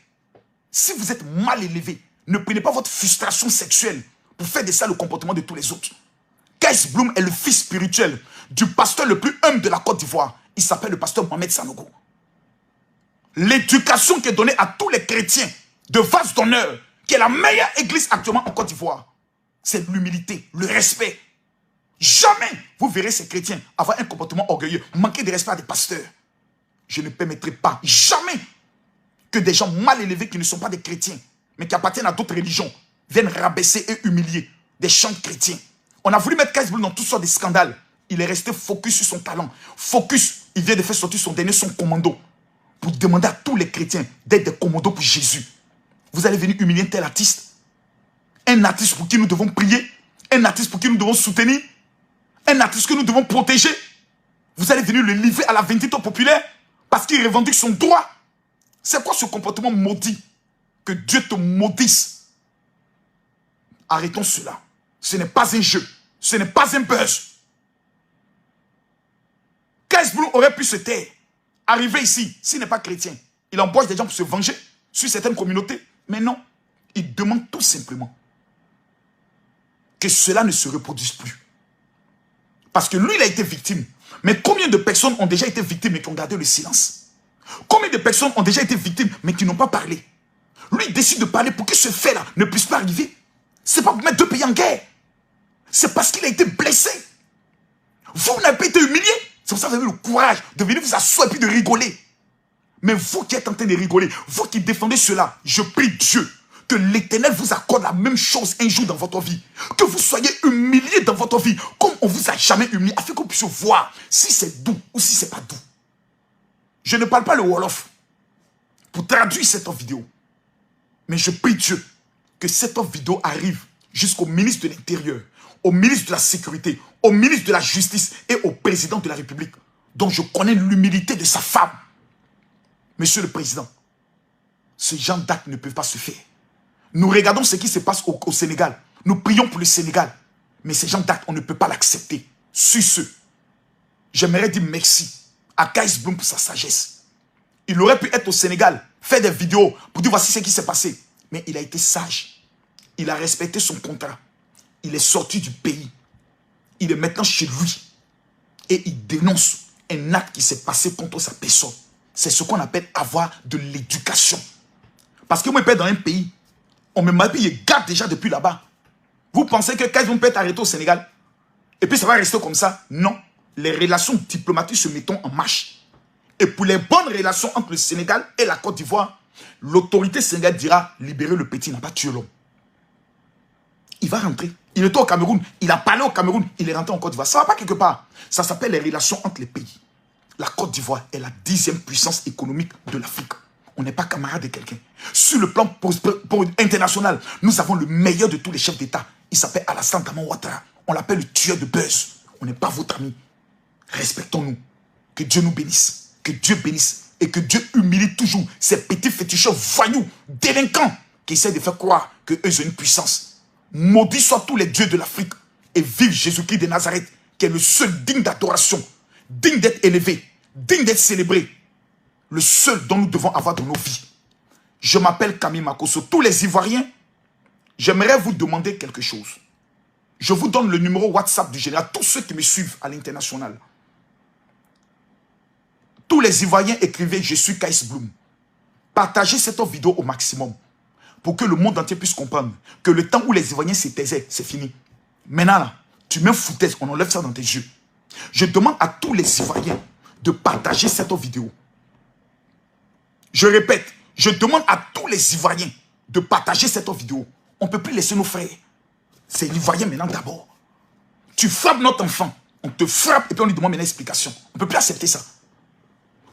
Si vous êtes mal élevé, ne prenez pas votre frustration sexuelle pour faire de ça le comportement de tous les autres. Kais Bloom est le fils spirituel du pasteur le plus humble de la Côte d'Ivoire. Il s'appelle le pasteur Mohamed Sanogo. L'éducation qui est donnée à tous les chrétiens de vase d'honneur, qui est la meilleure église actuellement en Côte d'Ivoire, c'est l'humilité, le respect. Jamais vous verrez ces chrétiens avoir un comportement orgueilleux, manquer de respect à des pasteurs. Je ne permettrai pas, jamais, que des gens mal élevés qui ne sont pas des chrétiens, mais qui appartiennent à d'autres religions, viennent rabaisser et humilier des chants chrétiens. On a voulu mettre Kais Bloom dans toutes sortes de scandales. Il est resté focus sur son talent. Focus, il vient de faire sortir son dernier son commando pour demander à tous les chrétiens d'être des commandos pour Jésus. Vous allez venir humilier un tel artiste? Un artiste pour qui nous devons prier? Un artiste pour qui nous devons soutenir? Un artiste que nous devons protéger? Vous allez venir le livrer à la vindicte populaire parce qu'il revendique son droit? C'est quoi ce comportement maudit? Que Dieu te maudisse. Arrêtons cela. Ce n'est pas un jeu. Ce n'est pas un buzz. Kais Bloom aurait pu se taire. Arriver ici, s'il n'est pas chrétien, il embauche des gens pour se venger sur certaines communautés. Mais non, il demande tout simplement que cela ne se reproduise plus. Parce que lui, il a été victime. Mais combien de personnes ont déjà été victimes et qui ont gardé le silence? Combien de personnes ont déjà été victimes mais qui n'ont pas parlé? Lui, il décide de parler pour que ce fait-là ne puisse pas arriver. C'est pas pour mettre deux pays en guerre. C'est parce qu'il a été blessé. Vous n'avez pas été humilié. C'est pour ça que vous avez le courage de venir vous asseoir et puis de rigoler. Mais vous qui êtes en train de rigoler, vous qui défendez cela, je prie Dieu que l'Éternel vous accorde la même chose un jour dans votre vie. Que vous soyez humiliés dans votre vie, comme on vous a jamais humilié, afin qu'on puisse voir si c'est doux ou si c'est pas doux. Je ne parle pas le Wolof pour traduire cette vidéo. Mais je prie Dieu que cette vidéo arrive jusqu'au ministre de l'Intérieur, au ministre de la Sécurité, au ministre de la Justice et au président de la République, dont je connais l'humilité de sa femme. Monsieur le Président, ce genre d'actes ne peuvent pas se faire. Nous regardons ce qui se passe au Sénégal. Nous prions pour le Sénégal. Mais ce genre d'actes, on ne peut pas l'accepter. Sur ce, j'aimerais dire merci à Kais Bloom pour sa sagesse. Il aurait pu être au Sénégal, faire des vidéos pour dire voici ce qui s'est passé. Mais il a été sage. Il a respecté son contrat. Il est sorti du pays. Il est maintenant chez lui. Et il dénonce un acte qui s'est passé contre sa personne. C'est ce qu'on appelle avoir de l'éducation. Parce que moi, je peux être dans un pays, on me m'habille garde déjà depuis là-bas. Vous pensez que Kais Bloom peut être arrêté au Sénégal? Et puis ça va rester comme ça? Non. Les relations diplomatiques se mettent en marche. Et pour les bonnes relations entre le Sénégal et la Côte d'Ivoire, l'autorité sénégalaise dira libérer le petit, n'a pas tué l'homme. Il va rentrer. Il était au Cameroun. Il a parlé au Cameroun. Il est rentré en Côte d'Ivoire. Ça ne va pas quelque part. Ça s'appelle les relations entre les pays. La Côte d'Ivoire est la 10e puissance économique de l'Afrique. On n'est pas camarade de quelqu'un. Sur le plan international, nous avons le meilleur de tous les chefs d'État. Il s'appelle Alassane Dramane Ouattara. On l'appelle le tueur de buzz. On n'est pas votre ami. Respectons-nous. Que Dieu nous bénisse. Que Dieu bénisse. Et que Dieu humilie toujours ces petits féticheurs voyous, délinquants, qui essaient de faire croire qu'eux ont une puissance. Maudits soient tous les dieux de l'Afrique. Et vive Jésus-Christ de Nazareth, qui est le seul digne d'adoration, digne d'être élevé, digne d'être célébré. Le seul dont nous devons avoir dans nos vies. Je m'appelle Camille Makosso. Tous les Ivoiriens, j'aimerais vous demander quelque chose. Je vous donne le numéro WhatsApp du général. Tous ceux qui me suivent à l'international. Tous les Ivoiriens écrivez « Je suis Kais Bloom ». Partagez cette vidéo au maximum pour que le monde entier puisse comprendre que le temps où les Ivoiriens se taisaient, c'est fini. Maintenant, là, tu mets foutaise, on enlève ça dans tes yeux. Je demande à tous les Ivoiriens de partager cette vidéo. Je répète, je demande à tous les Ivoiriens de partager cette vidéo. On ne peut plus laisser nos frères. C'est l'Ivoirien maintenant d'abord. Tu frappes notre enfant. On te frappe et puis on lui demande une explication. On ne peut plus accepter ça.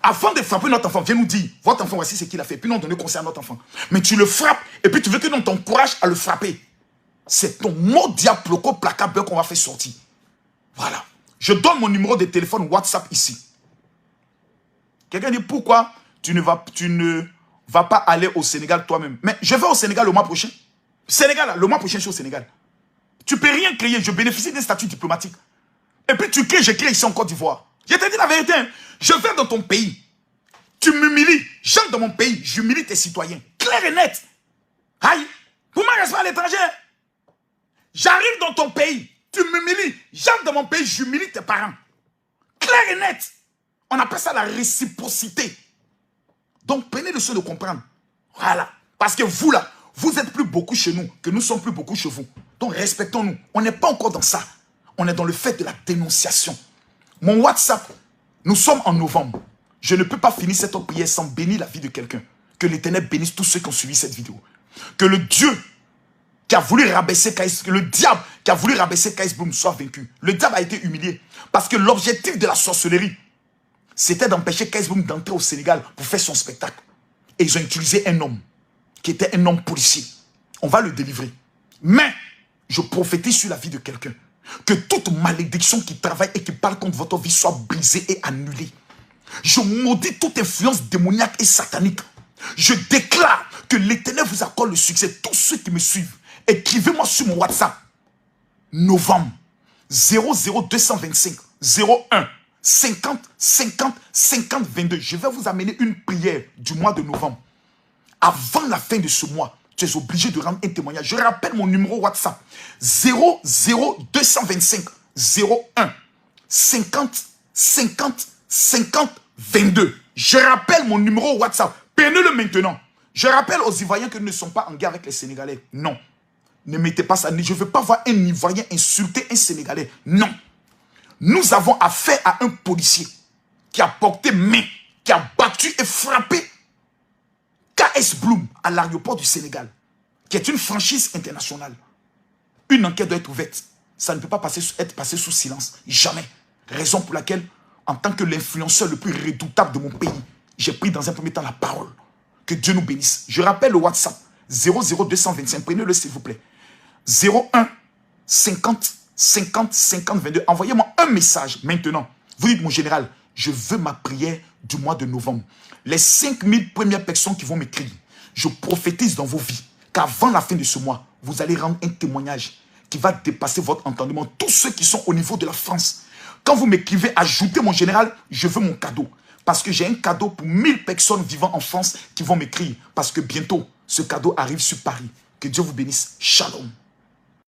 Avant de frapper notre enfant, viens nous dire, votre enfant, voici ce qu'il a fait. Puis nous, on donne conseil à notre enfant. Mais tu le frappes et puis tu veux que nous t'encourage à le frapper. C'est ton mot diabloco placable qu'on va faire sortir. Voilà. Je donne mon numéro de téléphone WhatsApp ici. Quelqu'un dit, pourquoi tu ne vas pas aller au Sénégal toi-même? Mais je vais au Sénégal le mois prochain. Sénégal, là, le mois prochain, je suis au Sénégal. Tu ne peux rien créer. Je bénéficie d'un statut diplomatique. Et puis tu crées, je crée ici en Côte d'Ivoire. Je te dis la vérité. Hein. Je vais dans ton pays. Tu m'humilies. J'entre dans mon pays. J'humilie tes citoyens. Clair et net. Aïe. Pour moi, je reste pas à l'étranger. J'arrive dans ton pays. Tu m'humilies. J'entre dans mon pays. J'humilie tes parents. Clair et net. On appelle ça la réciprocité. Donc, prenez le soin de comprendre. Voilà. Parce que vous, là, vous êtes plus beaucoup chez nous que nous sommes plus beaucoup chez vous. Donc, respectons-nous. On n'est pas encore dans ça. On est dans le fait de la dénonciation. Mon WhatsApp, nous sommes en novembre. Je ne peux pas finir cette prière sans bénir la vie de quelqu'un. Que l'Éternel bénisse tous ceux qui ont suivi cette vidéo. Que le Dieu qui a voulu rabaisser KS, que le diable qui a voulu rabaisser KS Bloom soit vaincu. Le diable a été humilié. Parce que l'objectif de la sorcellerie, c'était d'empêcher KS Bloom d'entrer au Sénégal pour faire son spectacle. Et ils ont utilisé un homme, qui était un homme policier. On va le délivrer. Mais, je prophétise sur la vie de quelqu'un. Que toute malédiction qui travaille et qui parle contre votre vie soit brisée et annulée. Je maudis toute influence démoniaque et satanique. Je déclare que l'Éternel vous accorde le succès. Tous ceux qui me suivent, écrivez-moi sur mon WhatsApp. Novembre 00225 01 50 50 50 22. Je vais vous amener une prière du mois de novembre. Avant la fin de ce mois, tu es obligé de rendre un témoignage. Je rappelle mon numéro WhatsApp. 00225 01 50 50 50 22. Je rappelle mon numéro WhatsApp. Prenez-le maintenant. Je rappelle aux Ivoiriens que nous ne sommes pas en guerre avec les Sénégalais. Non. Ne mettez pas ça. Je ne veux pas voir un Ivoirien insulter un Sénégalais. Non. Nous avons affaire à un policier qui a porté main, qui a battu et frappé KS Bloom à l'aéroport du Sénégal, qui est une franchise internationale. Une enquête doit être ouverte. Ça ne peut pas être passé sous silence. Jamais. Raison pour laquelle, en tant que l'influenceur le plus redoutable de mon pays, j'ai pris dans un premier temps la parole. Que Dieu nous bénisse. Je rappelle le WhatsApp. 00225. Prenez-le s'il vous plaît. 01 50 50 50 22. Envoyez-moi un message maintenant. Vous dites, mon général, je veux ma prière du mois de novembre. Les 5000 premières personnes qui vont m'écrire, je prophétise dans vos vies qu'avant la fin de ce mois, vous allez rendre un témoignage qui va dépasser votre entendement. Tous ceux qui sont au niveau de la France, quand vous m'écrivez, ajoutez mon général, je veux mon cadeau. Parce que j'ai un cadeau pour 1000 personnes vivant en France qui vont m'écrire. Parce que bientôt, ce cadeau arrive sur Paris. Que Dieu vous bénisse. Shalom.